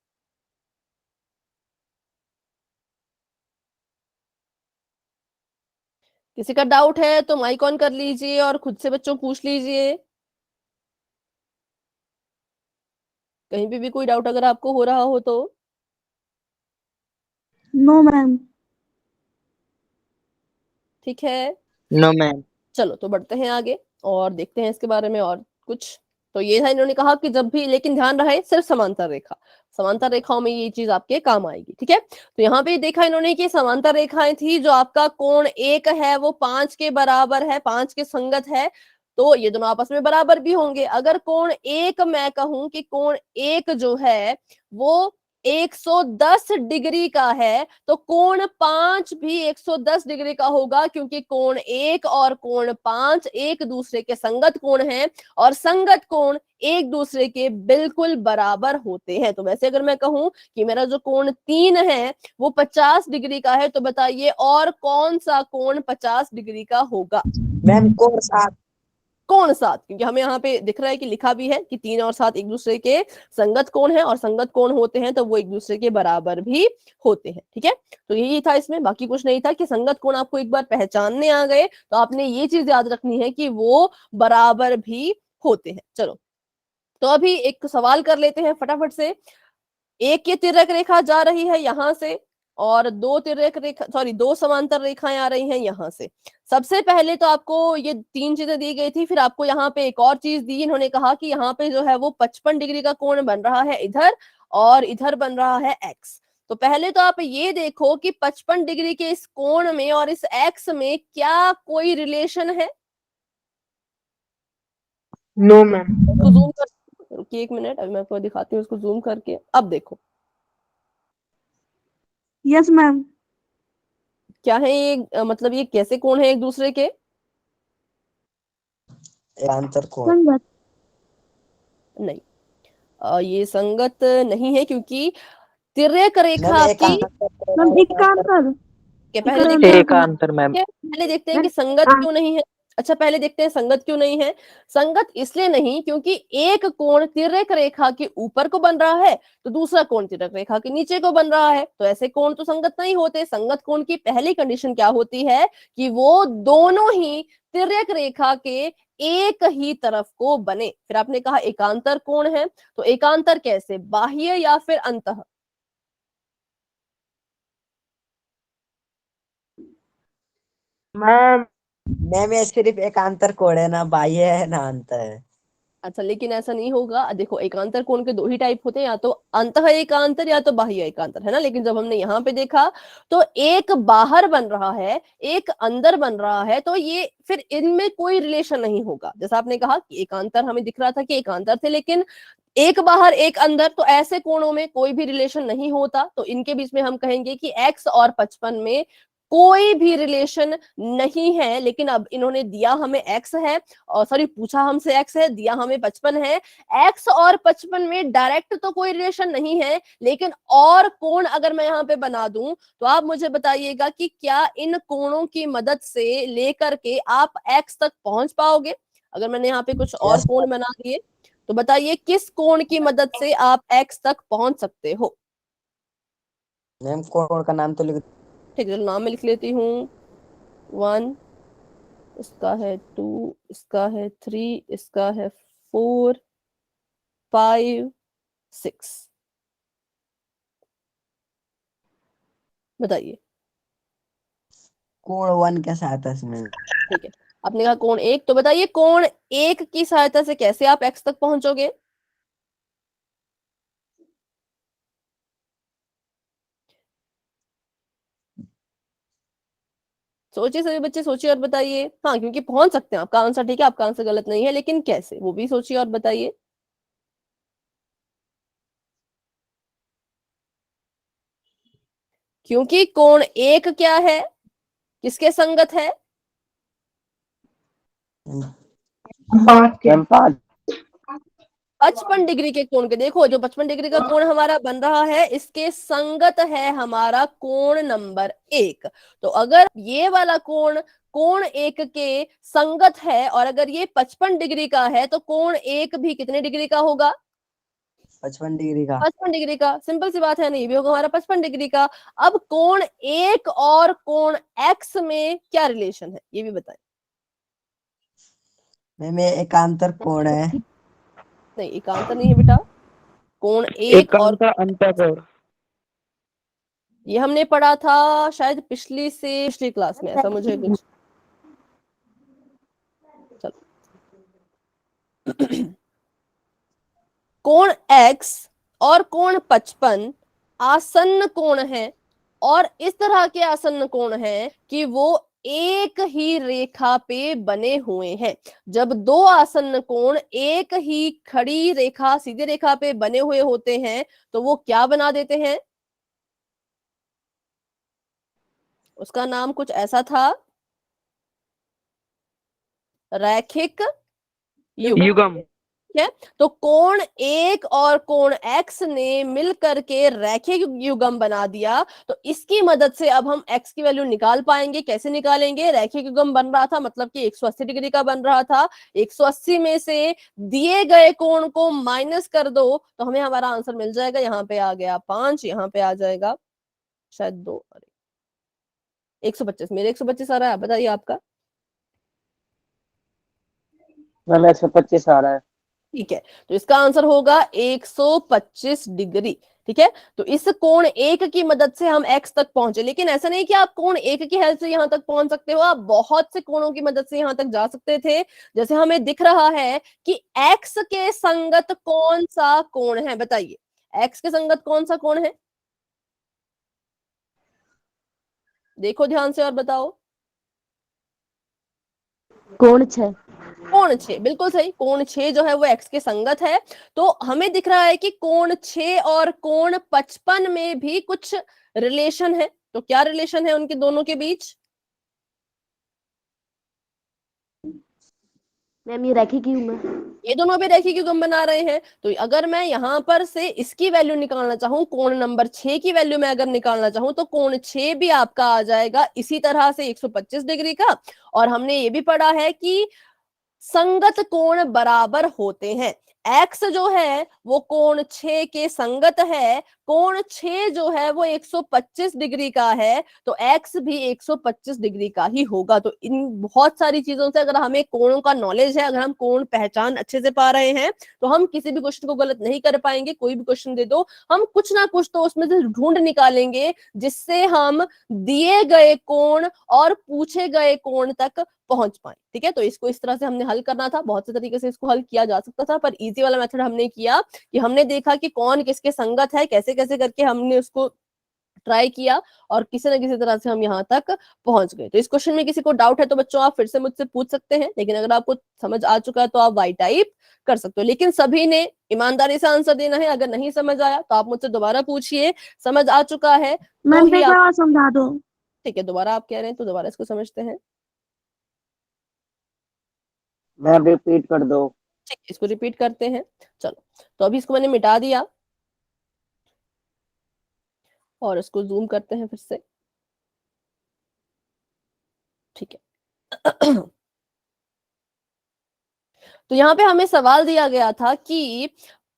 किसी का डाउट है तो माइक ऑन कर लीजिए और खुद से बच्चों पूछ लीजिए। कहीं पे भी कोई डाउट अगर आपको हो रहा हो तो। No ma'am. ठीक है, नो मैम। चलो तो बढ़ते हैं आगे और देखते हैं इसके बारे में और कुछ। तो ये था, इन्होंने कहा कि जब भी, लेकिन ध्यान रहे सिर्फ समांतर रेखा, समांतर रेखाओं में ये चीज आपके काम आएगी। ठीक है, तो यहाँ पे देखा इन्होंने कि समांतर रेखाएं थी, जो आपका कोण एक है वो 5 के बराबर है, 5 के संगत है, तो ये दोनों आपस में बराबर भी होंगे। अगर कोण एक, मैं कहूं कि कोण एक जो है वो 110 डिग्री का है, तो कोण 5 भी 110 डिग्री का होगा, क्योंकि कोण एक और कोण 5 एक दूसरे के संगत कोण हैं, और संगत कोण एक दूसरे के बिल्कुल बराबर होते हैं। तो वैसे अगर मैं कहूं कि मेरा जो कोण 3 है वो 50 डिग्री का है, तो बताइए और कौन सा कोण 50 डिग्री का होगा। मैम कोण 7। कोण 7, क्योंकि हमें यहाँ पे दिख रहा है कि लिखा भी है कि 3 और 7 एक दूसरे के संगत कोण है, और संगत कोण होते हैं तो वो एक दूसरे के बराबर भी होते हैं। ठीक है, तो यही था इसमें, बाकी कुछ नहीं था। कि संगत कोण आपको एक बार पहचानने आ गए तो आपने ये चीज याद रखनी है कि वो बराबर भी होते हैं। चलो, तो अभी एक सवाल कर लेते हैं फटाफट से। एक ये तिर्यक रेखा जा रही है यहां से, और दो तिर्यक रेखा, सॉरी, दो समांतर रेखाएं आ रही हैं यहां से। सबसे पहले तो आपको ये 3 चीजें दी गई थी, फिर आपको यहाँ पे एक और चीज दी। इन्होंने कहा कि यहाँ पे जो है वो 55 डिग्री का कोण बन रहा है इधर, और इधर बन रहा है एक्स। तो पहले तो आप ये देखो कि 55 डिग्री के इस कोण में और इस एक्स में क्या कोई रिलेशन है। No ma'am. उसको जूम कर, रुकिए एक मिनट, अभी मैं आपको दिखाती हूँ उसको जूम करके। अब देखो यस मैम। क्या है ये, मतलब ये कैसे कोण है एक दूसरे के। एकांतर कोण। संगत। नहीं, ये संगत नहीं है, क्योंकि तिर्यक रेखा मैम आपकी, मैम एकांतर। पहले एकांतर देखते हैं, एकांतर मैम। पहले देखते हैं कि संगत क्यों नहीं है। अच्छा, पहले देखते हैं संगत क्यों नहीं है। संगत इसलिए नहीं क्योंकि एक कोण तिर्यक रेखा के ऊपर को बन रहा है, तो दूसरा कोण तिर्यक रेखा के नीचे को बन रहा है, तो ऐसे कोण तो संगत नहीं होते। संगत कोण की पहली कंडीशन क्या होती है कि वो दोनों ही तिर्यक रेखा के एक ही तरफ को बने। फिर आपने कहा एकांतर कोण है, तो एकांतर कैसे, बाह्य या फिर अंतः। मैम मैम ये सिर्फ एकांतर कोण है, ना बाह्य है ना अंत है। अच्छा, लेकिन ऐसा नहीं होगा। देखो, एकांतर कोण के 2 ही टाइप होते हैं, या तो अंतः एकांतर या तो बाह्य एकांतर, है ना। लेकिन जब हमने यहाँ पे देखा तो एक बाहर बन रहा है, एक अंदर बन रहा है, तो ये फिर इनमें कोई रिलेशन नहीं होगा। जैसा आपने कहा कि एकांतर हमें दिख रहा था कि एकांतर थे, लेकिन एक बाहर एक अंदर, तो ऐसे कोणों में कोई भी रिलेशन नहीं होता। तो इनके बीच में हम कहेंगे कि एक्स और 55 में कोई भी रिलेशन नहीं है। लेकिन अब इन्होंने दिया हमें एक्स है, और सॉरी पूछा हमसे एक्स है, दिया हमें 55 है। एक्स और 55 में डायरेक्ट तो कोई रिलेशन नहीं है, लेकिन और कोण अगर मैं यहाँ पे बना दूं तो आप मुझे बताइएगा कि क्या इन कोणों की मदद से लेकर के आप एक्स तक पहुंच पाओगे। अगर मैंने यहाँ पे कुछ और यस कोण बना दिए तो बताइए किस कोण की मदद से आप एक्स तक पहुंच सकते हो। मैम कोण का नाम तो लिख। ठीक है, चलो नाम में लिख लेती हूँ। 1, इसका है 2, इसका है 3, इसका है 4, 5, 6। बताइए। कोण 1 के सहायता से मैम। ठीक है, आपने कहा कोण 1, तो बताइए कोण 1 की सहायता से कैसे आप x तक पहुंचोगे? सोचिए सभी बच्चे, सोचिए और बताइए। हाँ, क्योंकि पहुंच सकते हैं, आपका आंसर ठीक है, आपका आंसर गलत नहीं है, लेकिन कैसे वो भी सोचिए और बताइए। क्योंकि कोण 1 क्या है, किसके संगत है? 5 55 डिग्री के कोण के। देखो, जो 55 डिग्री का कोण हमारा बन रहा है, इसके संगत है हमारा कोण नंबर 1। तो अगर ये वाला कोण कोण 1 के संगत है और अगर ये 55 डिग्री का है, तो कोण 1 भी कितने डिग्री का होगा? 55 डिग्री का। 55 डिग्री का। सिंपल सी बात है ना, ये भी होगा हमारा 55 डिग्री का। अब कोण 1 और कोण x में क्या रिलेशन है, ये भी बताएं। मैम ये एकांतर कोण है। नहीं, एकांतर नहीं है बेटा। कोण 1 और अंतःकोण। ये हमने पढ़ा था शायद पिछली क्लास में, ऐसा मुझे कुछ। चलो कोण x और कोण 55 आसन्न कोण है, और इस तरह के आसन्न कोण है कि वो एक ही रेखा पे बने हुए हैं। जब दो आसन्न कोण एक ही खड़ी रेखा, सीधी रेखा पे बने हुए होते हैं, तो वो क्या बना देते हैं? उसका नाम कुछ ऐसा था, रैखिक युग्म। ठीक है, तो कोण 1 और कोण x ने मिलकर के रैखिक युग्म बना दिया। तो इसकी मदद से अब हम x की वैल्यू निकाल पाएंगे। कैसे निकालेंगे? रैखिक युग्म बन रहा था, मतलब कि 180 डिग्री का बन रहा था। 180 में से दिए गए कोण को माइनस कर दो, तो हमें हमारा आंसर मिल जाएगा। यहाँ पे आ गया 5, यहाँ पे आ जाएगा शायद 2, 125। मेरे 125 आ रहा है, बताइए आपका। मैम 125 आ रहा है। ठीक है, तो इसका आंसर होगा 125 डिग्री। ठीक है, तो इस कोण 1 की मदद से हम x तक पहुंचे। लेकिन ऐसा नहीं कि आप कोण 1 की हेल्प से यहां तक पहुंच सकते हो, आप बहुत से कोणों की मदद से यहां तक जा सकते थे। जैसे हमें दिख रहा है कि x के संगत कौन सा कोण है, बताइए। x के संगत कौन सा कोण है? देखो ध्यान से और बताओ। कोण 6। कोण 6, बिल्कुल सही। कोण 6 जो है वो x के संगत है। तो हमें दिख रहा है कि कोण 6 और कोण 55 में भी कुछ रिलेशन है। तो क्या रिलेशन है उनके दोनों के बीच? मैम ये रैखिक युग्म है। ये दोनों भी रैखिक युग्म बना रहे हैं। तो अगर मैं यहां पर से इसकी वैल्यू निकालना चाहूं, कोण नंबर 6 की वैल्यू मैं अगर निकालना चाहूं, तो कोण 6 भी आपका आ जाएगा इसी तरह से 125 डिग्री का। और हमने ये भी पढ़ा है कि संगत कोण बराबर होते हैं। x जो है वो कोण 6 के संगत है। कोण 6 जो है वो 125 डिग्री का है, तो x भी 125 डिग्री का ही होगा। तो इन बहुत सारी चीजों से अगर हमें कोणों का नॉलेज है, अगर हम कोण पहचान अच्छे से पा रहे हैं, तो हम किसी भी क्वेश्चन को गलत नहीं कर पाएंगे। कोई भी क्वेश्चन दे दो, हम कुछ ना कुछ तो उसमें से ढूंढ निकालेंगे, जिससे हम दिए गए कोण और पूछे गए कोण तक पहुंच पाए। ठीक है, तो इसको इस तरह से हमने हल करना था। बहुत से तरीके से इसको हल किया जा सकता था, पर इजी वाला मेथड हमने किया कि हमने देखा कि कौन किसके संगत है, कैसे कैसे करके हमने उसको ट्राई किया, और किसी ना किसी तरह से हम यहाँ तक पहुंच गए। तो इस क्वेश्चन में किसी को डाउट है तो बच्चों आप फिर से मुझसे पूछ सकते हैं, लेकिन अगर आपको समझ आ चुका है तो आप वाई टाइप कर सकते हो। लेकिन सभी ने ईमानदारी से आंसर देना है। अगर नहीं समझ आया तो आप मुझसे दोबारा पूछिए। समझ आ चुका है तो मैम ही एक आप, बार समझा दो। ठीक है, दोबारा आप कह रहे हैं तो दोबारा इसको समझते हैं। मैम रिपीट कर दो। ठीक, इसको रिपीट करते हैं। चलो, तो अभी इसको मैंने मिटा दिया और इसको जूम करते हैं फिर से। ठीक है तो यहाँ पे हमें सवाल दिया गया था कि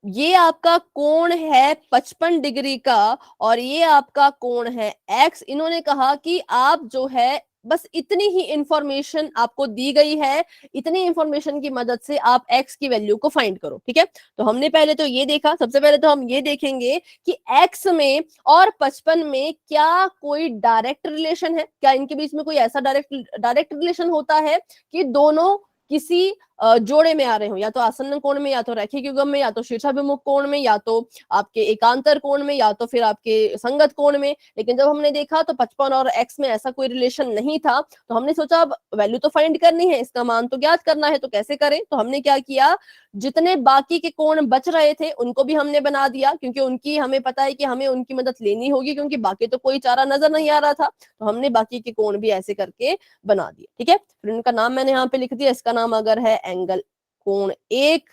ये आपका कोण है 55 डिग्री का और ये आपका कोण है x। इन्होंने कहा कि आप जो है बस इतनी ही इंफॉर्मेशन आपको दी गई है, इतनी इंफॉर्मेशन की मदद से आप x की वैल्यू को फाइंड करो। ठीक है, तो हमने पहले तो ये देखा, सबसे पहले तो हम ये देखेंगे कि x में और 55 में क्या कोई डायरेक्ट रिलेशन है, क्या इनके बीच में कोई ऐसा डायरेक्ट रिलेशन होता है कि दोनों किसी जोड़े में आ रहे हो, या तो आसन्न कोण में, या तो रैखिक युग्म में, या तो शीर्षाभिमुख कोण में, या तो आपके एकांतर कोण में, या तो फिर आपके संगत कोण में। लेकिन जब हमने देखा तो 55 और x में ऐसा कोई रिलेशन नहीं था, तो हमने सोचा अब वैल्यू तो फाइंड करनी है, इसका मान तो ज्ञात करना है, तो कैसे करें। तो हमने क्या किया, जितने बाकी के कोण बच रहे थे उनको भी हमने बना दिया, क्योंकि उनकी हमें पता है कि हमें उनकी मदद लेनी होगी, क्योंकि बाकी तो कोई चारा नजर नहीं आ रहा था, तो हमने बाकी के कोण भी ऐसे करके बना दिए। ठीक है, फिर उनका नाम मैंने यहाँ पे लिख दिया, इसका नाम अगर है एंगल कोण 1,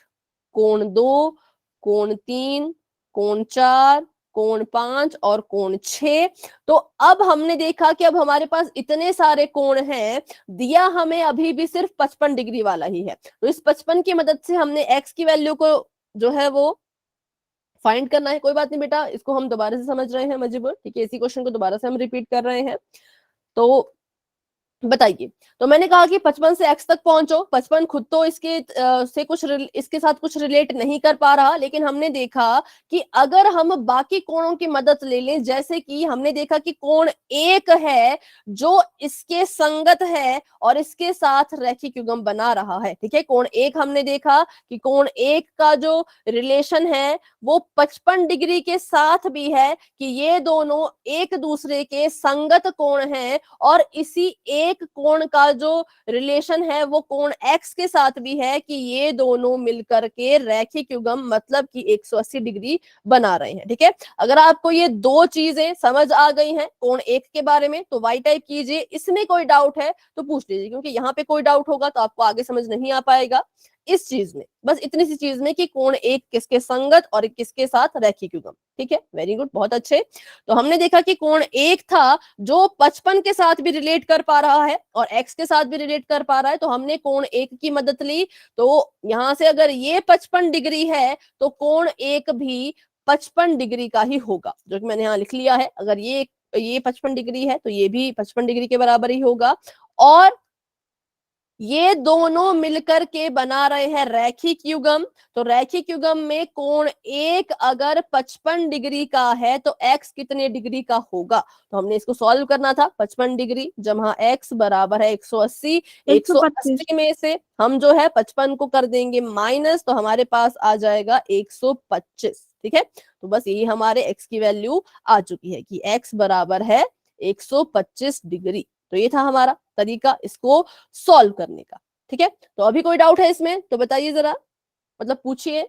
कोण 2, कोण 3, कोण 4, कोण 5 और कोण 6। तो अब हमने देखा कि अब हमारे पास इतने सारे कोण हैं, दिया हमें अभी भी सिर्फ 55 डिग्री वाला ही है, तो इस 55 की मदद से हमने x की वैल्यू को जो है वो फाइंड करना है। कोई बात नहीं बेटा, इसको हम दोबारा से समझ रहे हैं मजीबुर, ठीक है, इसी क्वेश्चन को दोबारा से हम रिपीट कर रहे हैं। तो बताइए, तो मैंने कहा कि 55 से x तक पहुंचो। 55 खुद तो इसके साथ कुछ रिलेट नहीं कर पा रहा, लेकिन हमने देखा कि अगर हम बाकी कोणों की मदद ले लें, जैसे कि हमने देखा कि कोण 1 है जो इसके संगत है और इसके साथ रैखिक युग्म बना रहा है। ठीक है, कोण 1 हमने देखा कि कोण 1 का जो रिलेशन है वो 55 डिग्री के साथ भी है, कि ये दोनों एक दूसरे के संगत कोण हैं, और इसी एक कोण का जो रिलेशन है वो कोण x के साथ भी है, कि ये दोनों मिलकर के रैखिक युग्म मतलब कि 180 डिग्री बना रहे हैं। ठीक है, अगर आपको ये दो चीजें समझ आ गई हैं कोण 1 के बारे में तो y टाइप कीजिए, इसमें कोई डाउट है तो पूछ लीजिए, क्योंकि यहाँ पे कोई डाउट होगा तो आपको आगे समझ नहीं आ पाएगा इस चीज में, बस इतनी सी चीज में कि कोण 1 किसके संगत और किसके साथ रैखिक युग्म। ठीक है, वेरी गुड, बहुत अच्छे। तो हमने देखा कि कोण 1 था जो 55 के साथ भी रिलेट कर पा रहा है और x के साथ भी रिलेट कर पा रहा है, तो हमने कोण 1 की मदद ली। तो यहां से अगर ये 55 डिग्री है तो कोण 1 भी 55 डिग्री का ही होगा, जो कि मैंने यहाँ लिख लिया है। अगर ये 55 डिग्री है तो ये भी 55 डिग्री के बराबर ही होगा, और ये दोनों मिलकर के बना रहे हैं रैखिक युग्म। तो रैखिक युग्म में कोण 1 अगर 55 डिग्री का है तो x कितने डिग्री का होगा, तो हमने इसको सॉल्व करना था। 55 डिग्री जहाँ x बराबर है 180, 180 में से हम जो है 55 को कर देंगे माइनस, तो हमारे पास आ जाएगा 125। ठीक है, तो बस यही हमारे x की वैल्यू आ चुकी है कि x बराबर है 125 डिग्री। तो ये था हमारा तरीका इसको सॉल्व करने का। ठीक है, तो अभी कोई डाउट है इसमें तो बताइए जरा, मतलब पूछिए।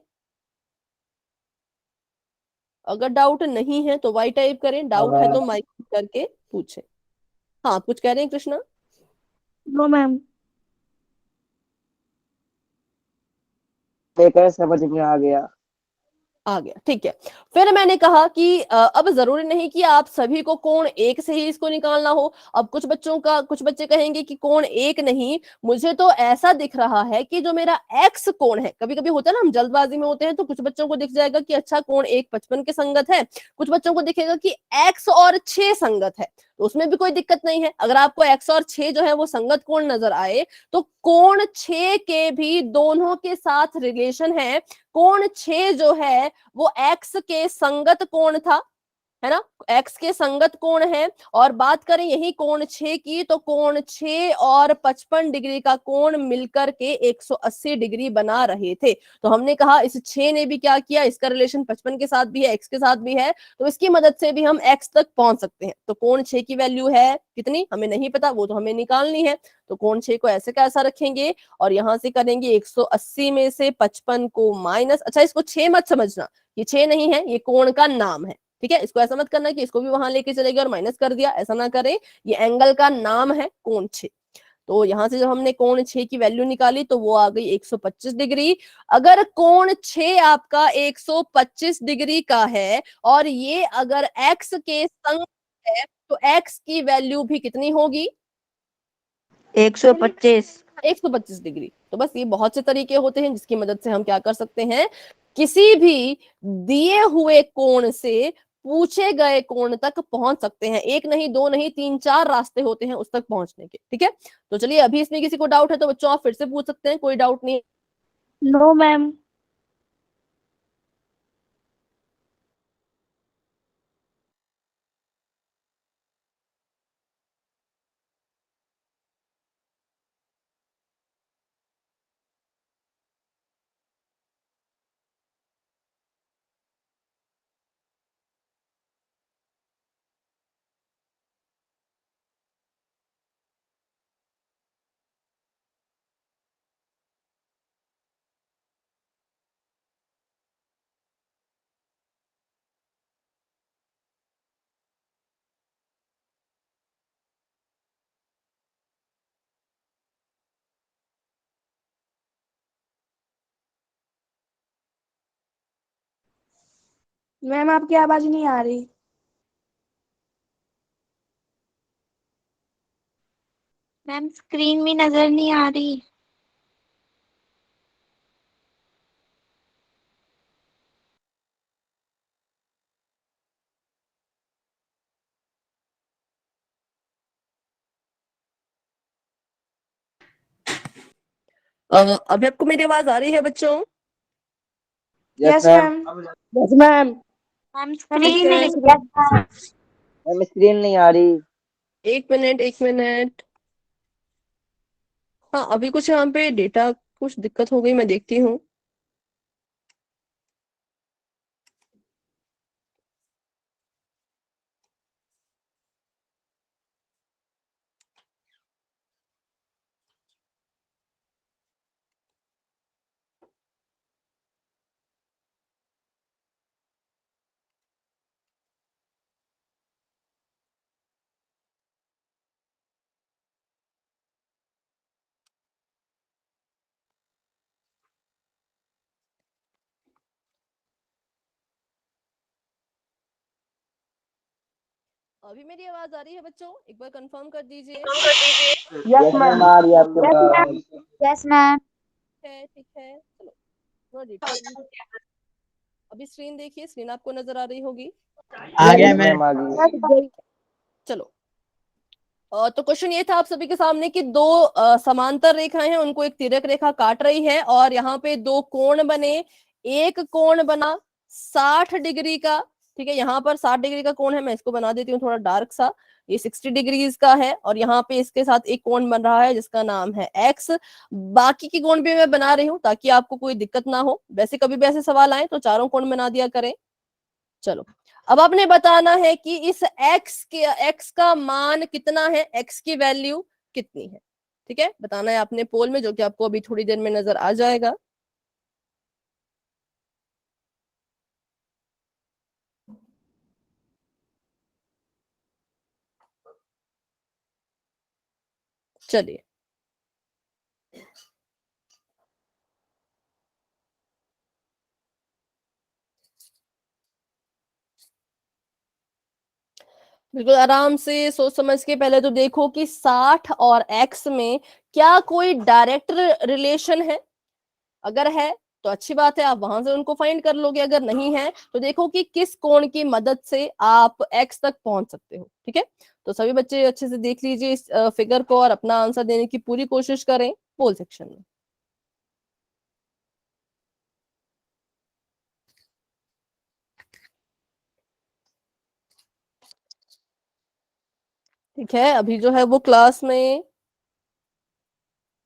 अगर डाउट नहीं है तो वाई टाइप करें, डाउट है तो माइक करके पूछे। हाँ, कुछ कह रहे हैं कृष्णा? No ma'am. देखकर समझ में आ गया। आ गया, ठीक है। फिर मैंने कहा कि अब जरूरी नहीं कि आप सभी को कोण 1 से ही इसको निकालना हो। अब कुछ बच्चे कहेंगे कि कोण 1 नहीं, मुझे तो ऐसा दिख रहा है कि जो मेरा x कोण है, कभी कभी होता है ना, हम जल्दबाजी में होते हैं, तो कुछ बच्चों को दिख जाएगा कि अच्छा कोण 1 55 के संगत है, कुछ बच्चों को दिखेगा कि x और 6 संगत है, तो उसमें भी कोई दिक्कत नहीं है। अगर आपको x और 6 जो है वो संगत कोण नजर आए तो कोण 6 के भी दोनों के साथ रिलेशन है। कोण 6 जो है वो x के संगत कोण था, है ना, x के संगत कोण है। और बात करें यही कोण 6 की, तो कोण 6 और 55 डिग्री का कोण मिलकर के 180 डिग्री बना रहे थे। तो हमने कहा इस 6 ने भी क्या किया, इसका रिलेशन 55 के साथ भी है, x के साथ भी है, तो इसकी मदद से भी हम x तक पहुंच सकते हैं। तो कोण 6 की वैल्यू है कितनी हमें नहीं पता, वो तो हमें निकालनी है। तो कोण 6 को ऐसे कैसा रखेंगे और यहां से करेंगे 180 में से 55 को माइनस। अच्छा, इसको 6 मत समझना, ये 6 नहीं है, ये कोण का नाम है। ठीक है, इसको ऐसा मत करना कि इसको भी वहां लेके चले गए और माइनस कर दिया, ऐसा ना करें, ये एंगल का नाम है कोण 6। तो यहां से जब हमने कोण 6 की वैल्यू निकाली तो वो आ गई 125 डिग्री। अगर कोण 6 आपका 125 डिग्री का है और ये अगर x के संग है तो x की वैल्यू भी कितनी होगी? 125। 125 डिग्री। तो बस ये बहुत से तरीके होते हैं जिसकी मदद से हम क्या कर सकते हैं, किसी भी दिए हुए कोण से पूछे गए कोण तक पहुंच सकते हैं। एक नहीं, दो नहीं, तीन चार रास्ते होते हैं उस तक पहुंचने के। ठीक है, तो चलिए अभी इसमें किसी को डाउट है तो बच्चों आप फिर से पूछ सकते हैं, कोई डाउट नहीं। No ma'am. मैम आपकी आवाज नहीं आ रही। मैम स्क्रीन में नजर नहीं आ रही। अभी आपको मेरी आवाज आ रही है बच्चों? Yes ma'am. Ma'am. Yes ma'am. Ma'am screen नहीं। मैम स्क्रीन नहीं आ रही। एक मिनट, एक मिनट। हाँ, अभी कुछ यहाँ पे डेटा कुछ दिक्कत हो गई, मैं देखती हूँ। अभी मेरी आवाज आ रही है बच्चों? एक बार कंफर्म कर दीजिए। यस मैम आ रही है आपके पास। Yes ma'am. ठीक है, चलो थोड़ा डिटेल। अभी स्क्रीन देखिए, स्क्रीन आपको नजर आ रही होगी। आ गया यस मैम। मैम आ गई। चलो, तो क्वेश्चन ये था आप सभी के सामने कि दो समांतर रेखाएं हैं, उनको एक तिर्यक रेखा काट रही है और यहाँ पे दो कोण बने। एक कोण बना 60 डिग्री का। ठीक है, यहाँ पर 60 डिग्री का कोण है, मैं इसको बना देती हूँ थोड़ा डार्क सा। ये 60 डिग्रीज का है और यहाँ पे इसके साथ एक कोण बन रहा है जिसका नाम है एक्स। बाकी की कोण भी मैं बना रही हूँ ताकि आपको कोई दिक्कत ना हो। वैसे कभी भी ऐसे सवाल आए तो चारों कोण बना दिया करें। चलो, अब आपने बताना है कि इस एक्स का मान कितना है, एक्स की वैल्यू कितनी है। ठीक है, बताना है आपने पोल में, जो कि आपको अभी थोड़ी देर में नजर आ जाएगा। चलिए, बिल्कुल आराम से सोच समझ के पहले तो देखो कि 60 और एक्स में क्या कोई डायरेक्ट रिलेशन है। अगर है तो अच्छी बात है, आप वहां से उनको फाइंड कर लोगे। अगर नहीं है तो देखो कि किस कोण की मदद से आप एक्स तक पहुंच सकते हो। ठीक है, तो सभी बच्चे अच्छे से देख लीजिए इस फिगर को और अपना आंसर देने की पूरी कोशिश करें पोल सेक्शन में। ठीक है, अभी जो है वो क्लास में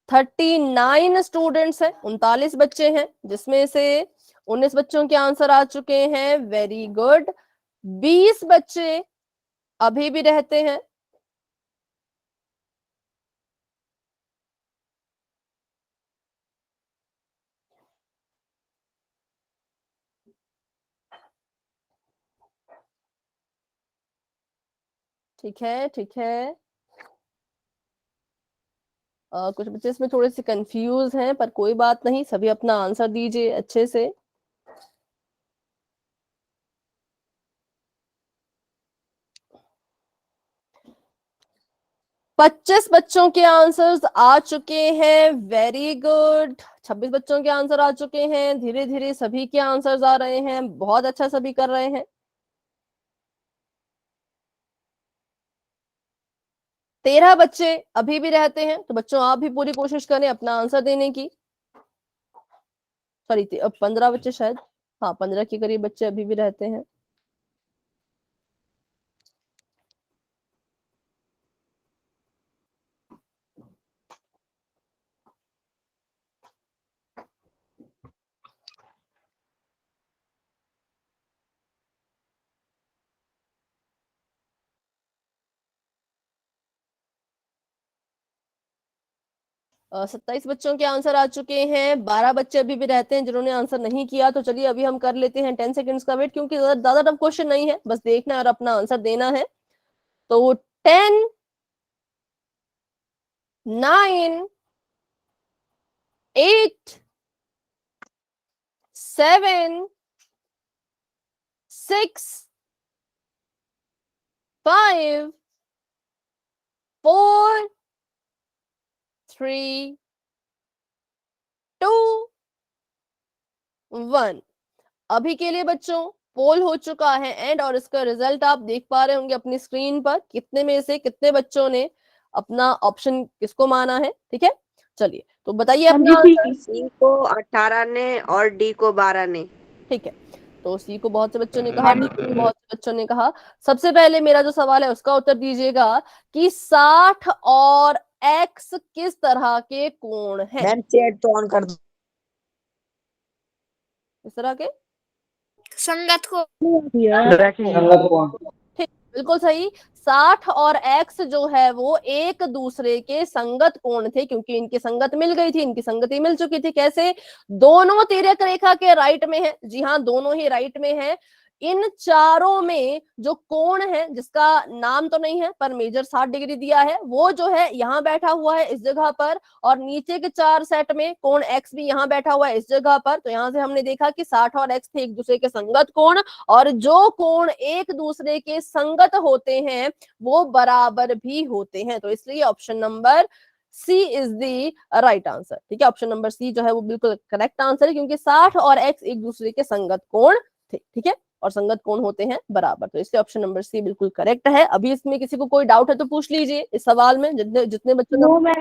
39 स्टूडेंट्स हैं, 39 बच्चे हैं, जिसमें से 19 बच्चों के आंसर आ चुके हैं। Very good. 20 बच्चे अभी भी रहते हैं। ठीक है, ठीक है। कुछ बच्चे इसमें थोड़े से कंफ्यूज हैं, पर कोई बात नहीं, सभी अपना आंसर दीजिए अच्छे से। पच्चीस बच्चों के आंसर्स आ चुके हैं। Very good. 26 बच्चों के आंसर आ चुके हैं। धीरे धीरे सभी के आंसर्स आ रहे हैं, बहुत अच्छा सभी कर रहे हैं। 13 बच्चे अभी भी रहते हैं, तो बच्चों आप भी पूरी कोशिश करें अपना आंसर देने की। सॉरी, अब 15 बच्चे शायद, हाँ 15 के करीब बच्चे अभी भी रहते हैं। और 27 बच्चों के आंसर आ चुके हैं। 12 बच्चे अभी भी रहते हैं जिन्होंने आंसर नहीं किया। तो चलिए अभी हम कर लेते हैं 10 सेकंड्स का वेट, क्योंकि ज्यादा टफ क्वेश्चन नहीं है, बस देखना है और अपना आंसर देना है। तो 10, 9, 8, 7, 6, 5, 4, 3, 2, 1। अभी के लिए बच्चों पोल हो चुका है एंड, और इसका रिजल्ट आप देख पा रहे होंगे अपनी स्क्रीन पर, कितने में से कितने बच्चों ने अपना ऑप्शन किसको माना है। ठीक है, चलिए तो बताइए अपना आंसर। सी को 18 ने और डी को 12 ने। ठीक है, तो सी को बहुत से बच्चों ने कहा, डी को बहुत से बच्चों ने कहा। सबसे पहले मेरा जो सवाल है उसका उत्तर दीजिएगा कि 60 और एक्स किस तरह के कोण हैं। मैम चैट तो ऑन कर दो। इस तरह के संगत को संगत कोण। ठीक, बिल्कुल सही। 60 और एक्स जो है वो एक दूसरे के संगत कोण थे, क्योंकि इनकी संगत मिल गई थी, इनकी संगति मिल चुकी थी। कैसे? दोनों तिर्यक रेखा के राइट में है। जी हाँ, दोनों ही राइट में है। इन चारों में जो कोण है, जिसका नाम तो नहीं है पर मेजर 60 डिग्री दिया है, वो जो है यहाँ बैठा हुआ है इस जगह पर, और नीचे के 4 सेट में कोण एक्स भी यहाँ बैठा हुआ है इस जगह पर। तो यहाँ से हमने देखा कि 60 और एक्स थे एक दूसरे के संगत कोण, और जो कोण एक दूसरे के संगत होते हैं वो बराबर भी होते हैं। तो इसलिए option number C is the right answer. ठीक है, ऑप्शन नंबर सी जो है वो बिल्कुल करेक्ट आंसर है, क्योंकि 60 और एक्स एक दूसरे के संगत कोण थे। ठीक है, और संगत कोण होते हैं बराबर। तो इसलिए ऑप्शन नंबर सी बिल्कुल करेक्ट है। अभी इसमें किसी को कोई डाउट है तो पूछ लीजिए इस सवाल में, जितने जितने बच्चों ने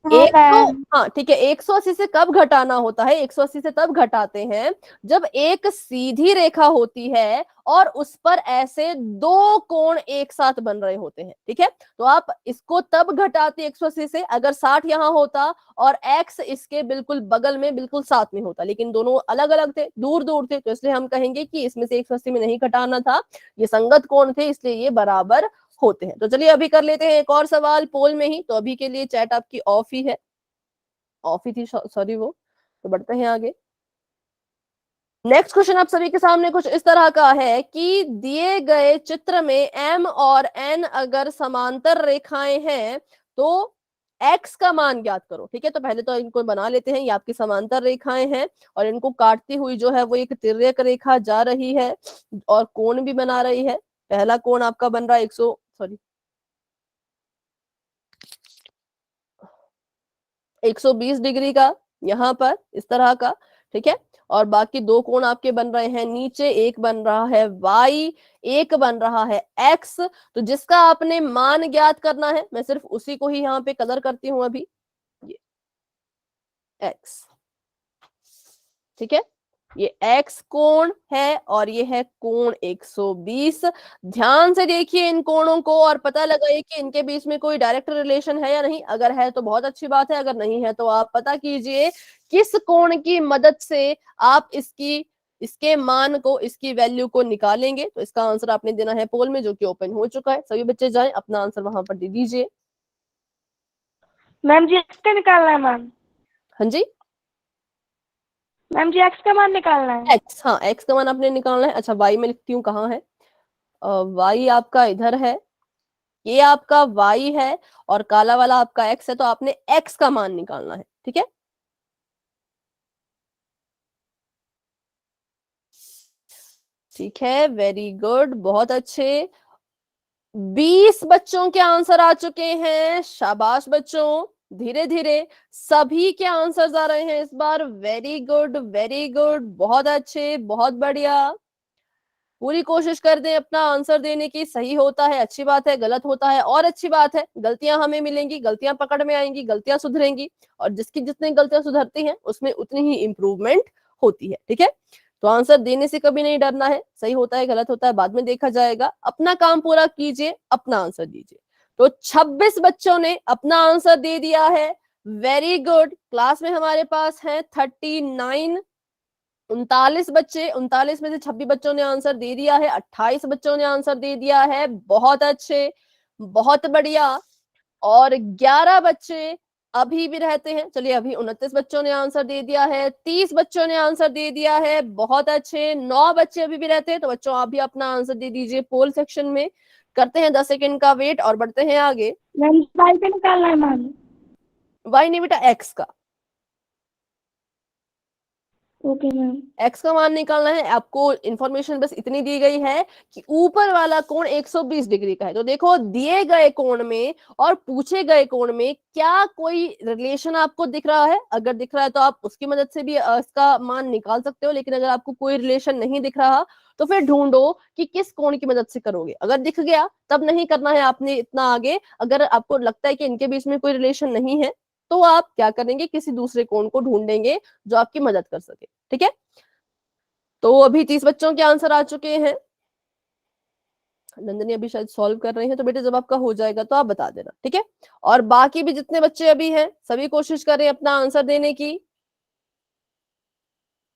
हाँ ठीक है। 180 से कब घटाना होता है? 180 से तब घटाते हैं जब एक सीधी रेखा होती है और उस पर ऐसे दो कोण एक साथ बन रहे होते हैं। ठीक है, तो आप इसको तब घटाते 180 से अगर 60 यहाँ होता और x इसके बिल्कुल बगल में बिल्कुल साथ में होता, लेकिन दोनों अलग अलग थे, दूर दूर थे, तो इसलिए हम कहेंगे कि इसमें से 180 में नहीं घटाना था, ये संगत कोण थे, इसलिए ये बराबर होते हैं। तो चलिए अभी कर लेते हैं एक और सवाल पोल में ही। तो अभी के लिए चैट आपकी ऑफ ही है, ऑफ ही थी, सॉरी वो। तो बढ़ते हैं आगे। नेक्स्ट क्वेश्चन आप सभी के सामने कुछ इस तरह का है कि दिए गए चित्र में m और n अगर समांतर रेखाएं हैं तो x का मान ज्ञात करो। ठीक है, तो पहले तो इनको बना लेते हैं। ये आपकी समांतर रेखाएं हैं और इनको काटती हुई जो है वो एक तिर्यक रेखा जा रही है और कोण भी बना रही है। पहला कोण आपका बन रहा है 120 डिग्री का, यहाँ पर इस तरह का। ठीक है, और बाकी दो कोण आपके बन रहे हैं नीचे, एक बन रहा है y, एक बन रहा है x। तो जिसका आपने मान ज्ञात करना है, मैं सिर्फ उसी को ही यहाँ पे कलर करती हूँ अभी, ये x। ठीक है, ये x कोण है और ये है कोण 120। ध्यान से देखिए इन कोणों को और पता लगाइए कि इनके बीच में कोई डायरेक्ट रिलेशन है या नहीं। अगर है तो बहुत अच्छी बात है, अगर नहीं है तो आप पता कीजिए किस कोण की मदद से आप इसके मान को, इसकी वैल्यू को निकालेंगे। तो इसका आंसर आपने देना है पोल में, जो कि ओपन हो चुका है। सभी बच्चे जाएं अपना आंसर वहां पर दे दीजिए। मैम जी एक्स का निकालना है मैम। हाँ जी मैम जी एक्स का मान निकालना है। एक्स, हाँ एक्स का मान आपने निकालना है। अच्छा वाई में लिखती हूँ, कहाँ है वाई? आपका इधर है, ये आपका y है और काला वाला आपका x है, तो आपने x का मान निकालना है। ठीक है, ठीक है, वेरी गुड, बहुत अच्छे। 20 बच्चों के आंसर आ चुके हैं। शाबाश बच्चों, धीरे धीरे सभी के आंसर्स आ रहे हैं इस बार। वेरी गुड, वेरी गुड, बहुत अच्छे, बहुत बढ़िया। पूरी कोशिश कर दें अपना आंसर देने की। सही होता है अच्छी बात है, गलत होता है और अच्छी बात है। गलतियां हमें मिलेंगी, गलतियां पकड़ में आएंगी, गलतियां सुधरेंगी, और जिसकी जितनी गलतियां सुधरती हैं उसमें उतनी ही इंप्रूवमेंट होती है। ठीक है, तो आंसर देने से कभी नहीं डरना है। सही होता है गलत होता है बाद में देखा जाएगा। अपना काम पूरा कीजिए, अपना आंसर दीजिए। तो 26 बच्चों ने अपना आंसर दे दिया है। Very good. क्लास में हमारे पास है 39, 39 बच्चे। 39 में से 26 बच्चों ने आंसर दे दिया है, 28 बच्चों ने आंसर दे दिया है। बहुत अच्छे, बहुत बढ़िया। और 11 बच्चे अभी भी रहते हैं। चलिए, अभी 29 बच्चों ने आंसर दे दिया है, 30 बच्चों ने आंसर दे दिया है। बहुत अच्छे। 9 बच्चे अभी भी रहते हैं। तो बच्चों आप भी अपना आंसर दे दीजिए पोल सेक्शन में। करते हैं 10 सेकंड का वेट और बढ़ते हैं आगे। मैम वाई पे निकालना है मैम। वाई नहीं बेटा, एक्स का। Okay ma'am. एक्स का मान निकालना है आपको। इंफॉर्मेशन बस इतनी दी गई है कि ऊपर वाला कोण 120 डिग्री का है। तो देखो, दिए गए कोण में और पूछे गए कोण में क्या कोई रिलेशन आपको दिख रहा है? अगर दिख रहा है तो आप उसकी मदद से भी इसका मान निकाल सकते हो। लेकिन अगर आपको कोई रिलेशन नहीं दिख रहा तो फिर ढूंढो कि किस कोण की मदद से करोगे। अगर दिख गया तब नहीं करना है आपने इतना आगे। अगर आपको लगता है कि इनके बीच में कोई रिलेशन नहीं है तो आप क्या करेंगे, किसी दूसरे कोण को ढूंढेंगे जो आपकी मदद कर सके। ठीक है, तो अभी 30 बच्चों के आंसर आ चुके हैं। नंदनी अभी शायद सॉल्व कर रहे हैं, तो बेटे जब आपका हो जाएगा तो आप बता देना। ठीक है, और बाकी भी जितने बच्चे अभी हैं सभी कोशिश करें अपना आंसर देने की,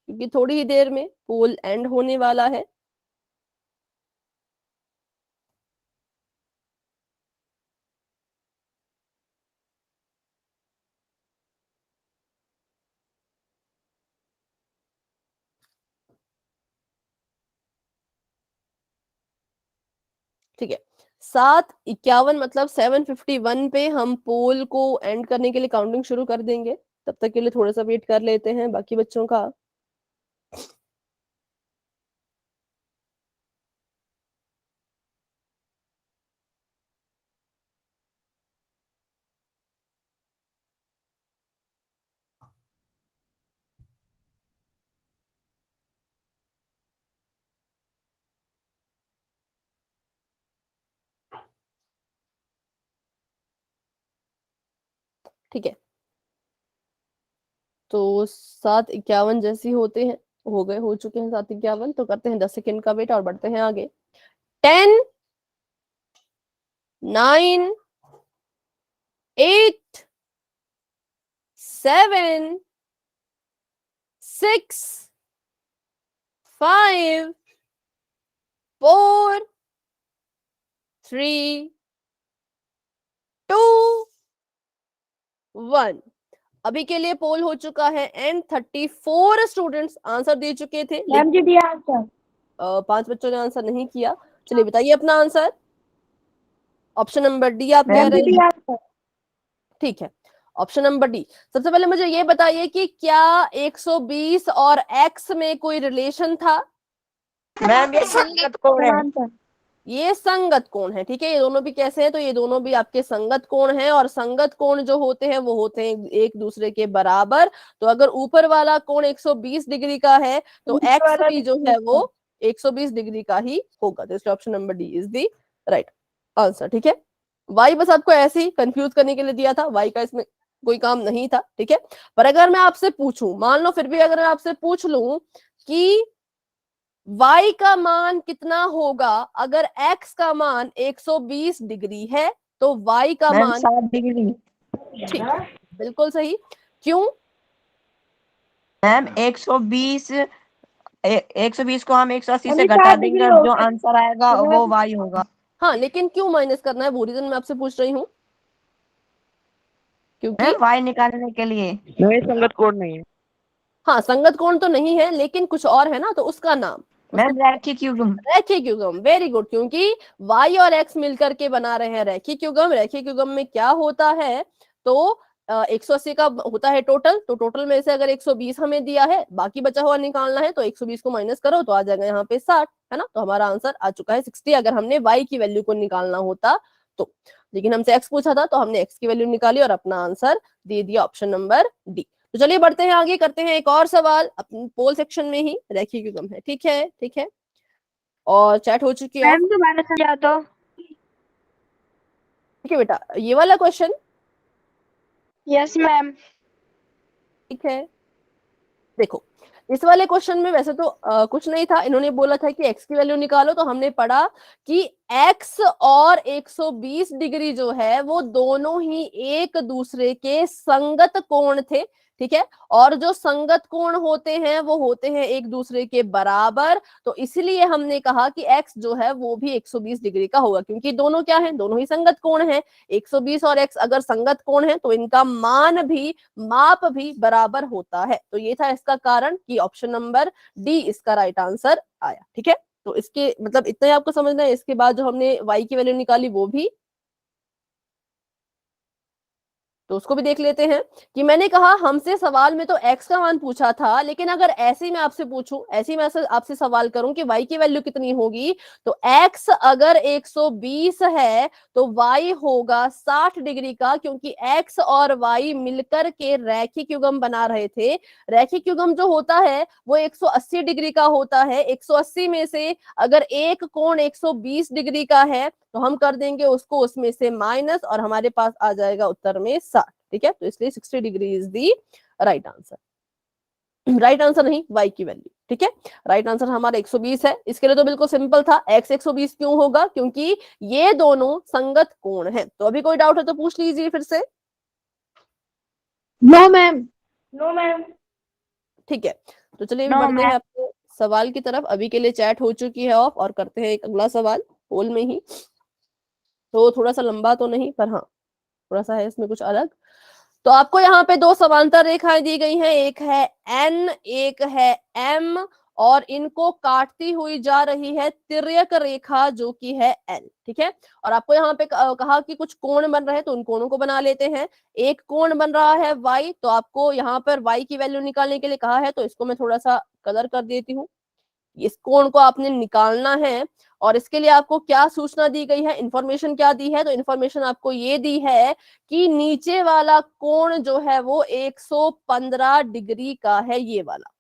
क्योंकि थोड़ी ही देर में पोल एंड होने वाला है। ठीक है, 7:51 मतलब 7:51 पे हम पोल को एंड करने के लिए काउंटिंग शुरू कर देंगे। तब तक के लिए थोड़ा सा वेट कर लेते हैं बाकी बच्चों का। ठीक है, तो 7:51 जैसे ही होते हैं, हो चुके हैं 7:51, तो करते हैं 10 सेकेंड का वेट और बढ़ते हैं आगे। 10, 9, 8, 7, 6, 5, 4, 3, 2, 1। अभी के लिए पोल हो चुका है एंड 34 स्टूडेंट्स आंसर दे चुके थे। मैम जी दिया आंसर। 5 बच्चों ने आंसर नहीं किया। चलिए बताइए अपना आंसर। ऑप्शन नंबर डी आप कह मैम रहे जी हैं। दिया आंसर। ठीक है, ऑप्शन नंबर डी। सबसे पहले मुझे ये बताइए कि क्या 120 और एक्स में कोई रिलेशन था? मैम ये संगत कोण है। आंसर। ये संगत कोण है। ठीक है, ये दोनों भी कैसे हैं? तो ये दोनों भी आपके संगत कोण हैं, और संगत कोण जो होते हैं वो होते हैं एक दूसरे के बराबर। तो अगर ऊपर वाला कोण 120 डिग्री का है तो एक्स भी जो है वो 120 डिग्री का ही होगा। तो इसलिए option number D is the right answer. ठीक है, वाई बस आपको ऐसे ही कंफ्यूज करने के लिए दिया था, वाई का इसमें कोई काम नहीं था। ठीक है, पर अगर मैं आपसे पूछूं, मान लो फिर भी अगर मैं आपसे पूछ लूं कि y का मान कितना होगा अगर x का मान 120 डिग्री है, तो y का मैम मान 60 डिग्री। ठीक है, बिल्कुल सही। क्यों? मैम 120 120 को हम 180 से अभी घटा 60 देंगे डिग्री और हो जो गया। आंसर आएगा वो y होगा। हाँ, लेकिन क्यों माइनस करना है वो रीजन मैं आपसे पूछ रही हूँ। क्योंकि मैम y निकालने के लिए। नहीं, संगत कोड नहीं है। हाँ, संगत कोण तो नहीं है लेकिन कुछ और है ना, तो उसका नाम मैम रैखिक युग्म। रैखिक युग्म। वेरी गुड, क्योंकि y और x मिलकर के बना रहे हैं रैखिक युग्म। रैखिक युग्म में क्या होता है, तो 180 का होता है टोटल। तो टोटल में से अगर 120 हमें दिया है, बाकी बचा हुआ निकालना है, तो 120 को माइनस करो तो आ जाएगा यहाँ पे 60, है ना। तो हमारा आंसर आ चुका है 60 अगर हमने y की वैल्यू को निकालना होता तो। लेकिन हमसे x पूछा था तो हमने x की वैल्यू निकाली और अपना आंसर दे दिया, ऑप्शन नंबर डी। तो चलिए बढ़ते हैं आगे, करते हैं एक और सवाल। पोल सेक्शन में ही रैखिक युग्म है। ठीक है, ठीक है। और चैट हो चुकी है मैम दोबारा समझा दो। ठीक है बेटा, ये वाला क्वेश्चन यस मैम। ठीक है। देखो, इस वाले क्वेश्चन में वैसे तो कुछ नहीं था, इन्होंने बोला था कि x की वैल्यू निकालो, तो हमने पढ़ा कि x और 120 डिग्री जो है वो दोनों ही एक दूसरे के संगत कोण थे। ठीक है, और जो संगत कोण होते हैं वो होते हैं एक दूसरे के बराबर, तो इसलिए हमने कहा कि x जो है वो भी 120 डिग्री का होगा, क्योंकि दोनों क्या है, दोनों ही संगत कोण है। 120 और x अगर संगत कोण है तो इनका मान भी, माप भी बराबर होता है। तो ये था इसका कारण कि ऑप्शन नंबर डी इसका राइट आंसर आया। ठीक है, तो इसके मतलब इतना ही आपको समझना है। इसके बाद जो हमने y की वैल्यू निकाली वो भी, तो उसको भी देख लेते हैं कि मैंने कहा हमसे सवाल में तो x का मान पूछा था, लेकिन अगर ऐसे ही मैं आपसे पूछूं, ऐसे ही मैं आपसे सवाल करूं कि y की वैल्यू कितनी होगी, तो x अगर 120 है तो y होगा 60 डिग्री का, क्योंकि x और y मिलकर के रैखिक युग्म बना रहे थे। रैखिक युग्म जो होता है वो 180 डिग्री का होता है। 180 में से अगर एक कोण 120 डिग्री का है तो हम कर देंगे उसको उसमें से माइनस, और हमारे पास आ जाएगा उत्तर में 60। ठीक है, तो इसलिए 60 degree is the right answer. Right answer नहीं, y की वैल्यू। ठीक है, राइट आंसर हमारा 120 है। इसके लिए तो बिल्कुल सिंपल था, x 120 क्यों होगा, क्योंकि ये दोनों संगत कोण हैं। तो अभी कोई डाउट है तो पूछ लीजिए फिर से। No ma'am. No ma'am. ठीक है, तो चलिए No, बढ़ते हैं ma'am. अपने सवाल की तरफ। अभी के लिए चैट हो चुकी है ऑफ, और करते हैं एक अगला सवाल पोल में ही। तो थोड़ा सा लंबा तो नहीं, पर हाँ थोड़ा सा है इसमें कुछ अलग। तो आपको यहाँ पे दो समांतर रेखाएं दी गई हैं, एक है n, एक है m, और इनको काटती हुई जा रही है तिर्यक रेखा जो कि है l। ठीक है, और आपको यहाँ पे कहा कि कुछ कोण बन रहे हैं, तो उन कोणों को बना लेते हैं। एक कोण बन रहा है y, तो आपको यहाँ पर y की वैल्यू निकालने के लिए कहा है, तो इसको मैं थोड़ा सा कलर कर देती हूँ। इस कोण को आपने निकालना है, और इसके लिए आपको क्या सूचना दी गई है, इंफॉर्मेशन क्या दी है, तो इंफॉर्मेशन आपको ये दी है कि नीचे वाला कोण जो है वो 115 डिग्री का है। ये वाला,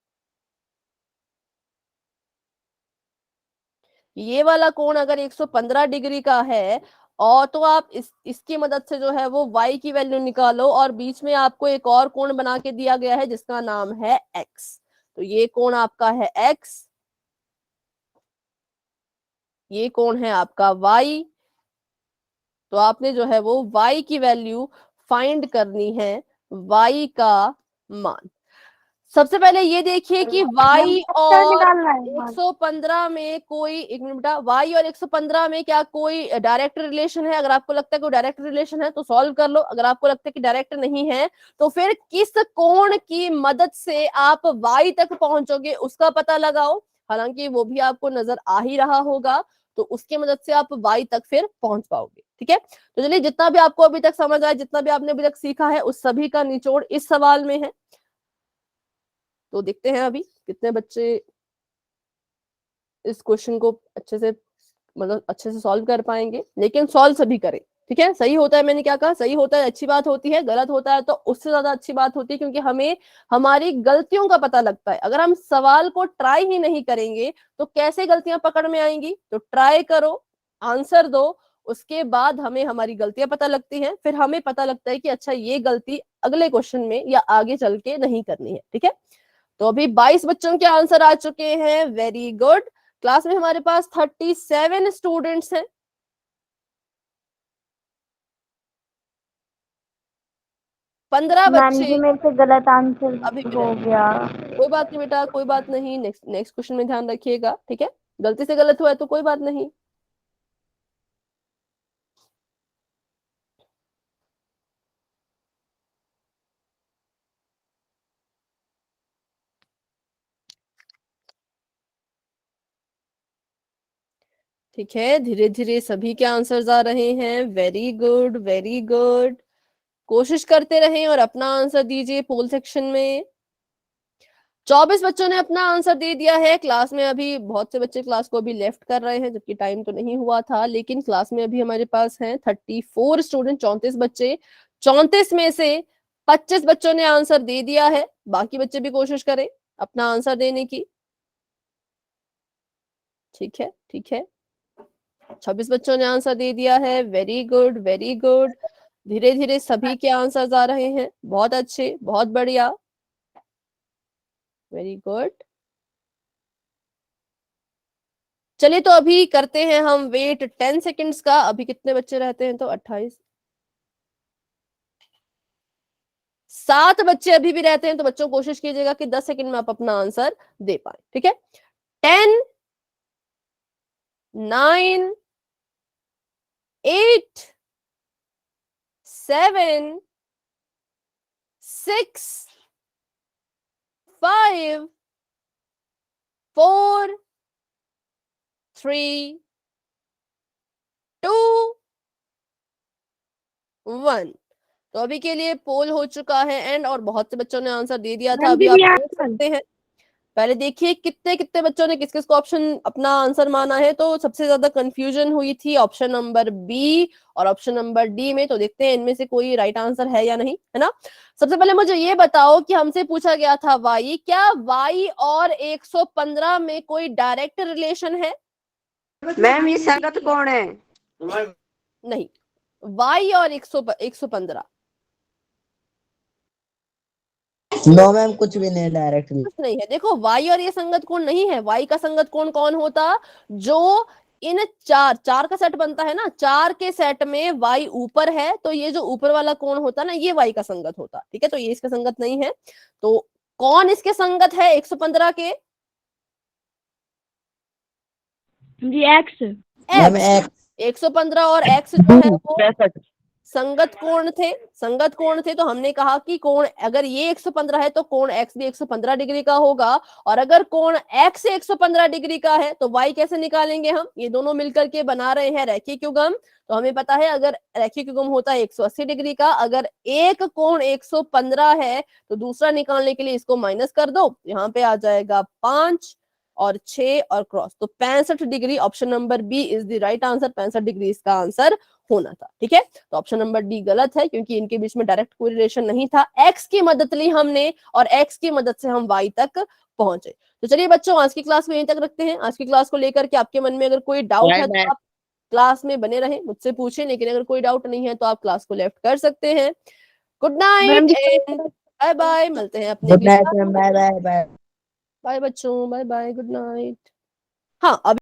ये वाला कोण अगर 115 डिग्री का है, और तो आप इसकी मदद से जो है वो y की वैल्यू निकालो, और बीच में आपको एक और कोण बना के दिया गया है जिसका नाम है x। तो ये कोण आपका है x, ये कोण है आपका y। तो आपने जो है वो y की वैल्यू फाइंड करनी है, y का मान। सबसे पहले ये देखिए कि y क्या और निकालना है? 115 में कोई, एक मिनट बेटा, y और 115 में क्या कोई डायरेक्ट रिलेशन है? अगर आपको लगता है कोई डायरेक्ट रिलेशन है तो सॉल्व कर लो, अगर आपको लगता है कि डायरेक्ट नहीं है तो फिर किस कोण की मदद से आप y तक पहुंचोगे उसका पता लगाओ। हालांकि वो भी आपको नजर आ ही रहा होगा, तो उसकी मदद से आप y तक फिर पहुंच पाओगे। ठीक है, तो चलिए जितना भी आपको अभी तक समझ आया, जितना भी आपने अभी तक सीखा है, उस सभी का निचोड़ इस सवाल में है। तो देखते हैं अभी कितने बच्चे इस क्वेश्चन को अच्छे से, मतलब अच्छे से सॉल्व कर पाएंगे। लेकिन सॉल्व सभी करें, ठीक है। सही होता है, मैंने क्या कहा, सही होता है अच्छी बात होती है, गलत होता है तो उससे ज्यादा अच्छी बात होती है, क्योंकि हमें हमारी गलतियों का पता लगता है। अगर हम सवाल को ट्राई ही नहीं करेंगे तो कैसे गलतियां पकड़ में आएंगी? तो ट्राई करो, आंसर दो, उसके बाद हमें हमारी गलतियां पता लगती हैं, फिर हमें पता लगता है कि अच्छा ये गलती अगले क्वेश्चन में या आगे चल के नहीं करनी है। ठीक है, तो अभी 22 बच्चों के आंसर आ चुके हैं, वेरी गुड। क्लास में हमारे पास 37 स्टूडेंट्स हैं। 15 मैम बच्चे जी मेरे से गलत आंसर अभी भी हो रहे। गया। कोई बात नहीं बेटा, कोई बात नहीं, नेक्स्ट नेक्स्ट क्वेश्चन में ध्यान रखिएगा। ठीक है, गलती से गलत हुआ है तो कोई बात नहीं। ठीक है, धीरे धीरे सभी के आंसर्स आ रहे हैं, वेरी गुड वेरी गुड। कोशिश करते रहें और अपना आंसर दीजिए पोल सेक्शन में। 24 बच्चों ने अपना आंसर दे दिया है। क्लास में अभी बहुत से बच्चे क्लास को अभी लेफ्ट कर रहे हैं, जबकि टाइम तो नहीं हुआ था, लेकिन क्लास में अभी हमारे पास हैं 34 स्टूडेंट, 34 बच्चे। 34 में से 25 बच्चों ने आंसर दे दिया है। बाकी बच्चे भी कोशिश करें अपना आंसर देने की। ठीक है, ठीक है। 26 बच्चों ने आंसर दे दिया है। Very good, very good. धीरे धीरे सभी के आंसर्स आ रहे हैं। बहुत अच्छे, बहुत बढ़िया, वेरी गुड। चलिए तो अभी करते हैं हम वेट 10 सेकंड्स का। अभी कितने बच्चे रहते हैं? तो 28, 7 बच्चे अभी भी रहते हैं। तो बच्चों कोशिश कीजिएगा कि 10 सेकंड में आप अपना आंसर दे पाए, ठीक है। 10, 9, 8, 7, 6, 5, 4, 3, 2, 1। तो अभी के लिए पोल हो चुका है एंड, और बहुत से बच्चों ने आंसर दे दिया था। मैम अभी जी आप भी देख सकते हैं, पहले देखिए कितने कितने बच्चों ने किस किस को ऑप्शन अपना आंसर माना है। तो सबसे ज्यादा कंफ्यूजन हुई थी ऑप्शन नंबर बी और ऑप्शन नंबर डी में। तो देखते हैं इनमें से कोई राइट आंसर है या नहीं, है ना। सबसे पहले मुझे ये बताओ कि हमसे पूछा गया था वाई, क्या वाई और 115 में कोई डायरेक्ट रिलेशन है? मैम ये संगत कौन है? नहीं, वाई और 115 नो मैम, कुछ भी नहीं डायरेक्टली। कुछ नहीं है। देखो वाई और ये संगत कोण नहीं है। वाई का संगत कोण कौन होता? जो इन चार का सेट बनता है ना, 4 के सेट में वाई ऊपर है, तो ये जो ऊपर वाला कोण होता ना, ये वाई का संगत होता, ठीक है। तो ये इसका संगत नहीं है। तो कौन इसके संगत है 115 के? जी एक्स। Ma'am x. 115 और एक्स जो है वो 65। संगत कोण थे, संगत कोण थे। तो हमने कहा कि कोण अगर ये 115 है तो कोण x भी 115 डिग्री का होगा, और अगर कोण x 115 डिग्री का है तो y कैसे निकालेंगे हम? ये दोनों मिलकर के बना रहे हैं रैखिक युग्म। तो हमें पता है अगर रैखिक युग्म होता है 180 डिग्री का, अगर एक कोण 115 है तो दूसरा निकालने के लिए इसको माइनस कर दो, यहाँ पे आ जाएगा 5 और 6 और क्रॉस, तो 65 degree. Option number B is the right answer. 65 degree इसका आंसर होना था, ठीक है। तो ऑप्शन नंबर डी गलत है, क्योंकि इनके बीच में डायरेक्ट कोई रिलेशन नहीं था। एक्स की मदद ली हमने और एक्स की मदद से हम वाई तक पहुंचे। तो चलिए बच्चों, आज की क्लास को यहीं तक रखते हैं। आज की क्लास को लेकर के आपके मन में अगर कोई डाउट है तो आप क्लास में बने रहे, मुझसे पूछें, लेकिन अगर कोई डाउट नहीं है तो आप क्लास को लेफ्ट कर सकते हैं। गुड मैम नाइट जी एंड बाय बाय। मिलते हैं अपने good night ma'am, bye bye bye. Bye बच्चों, बाय बाय, गुड नाइट। हाँ, अब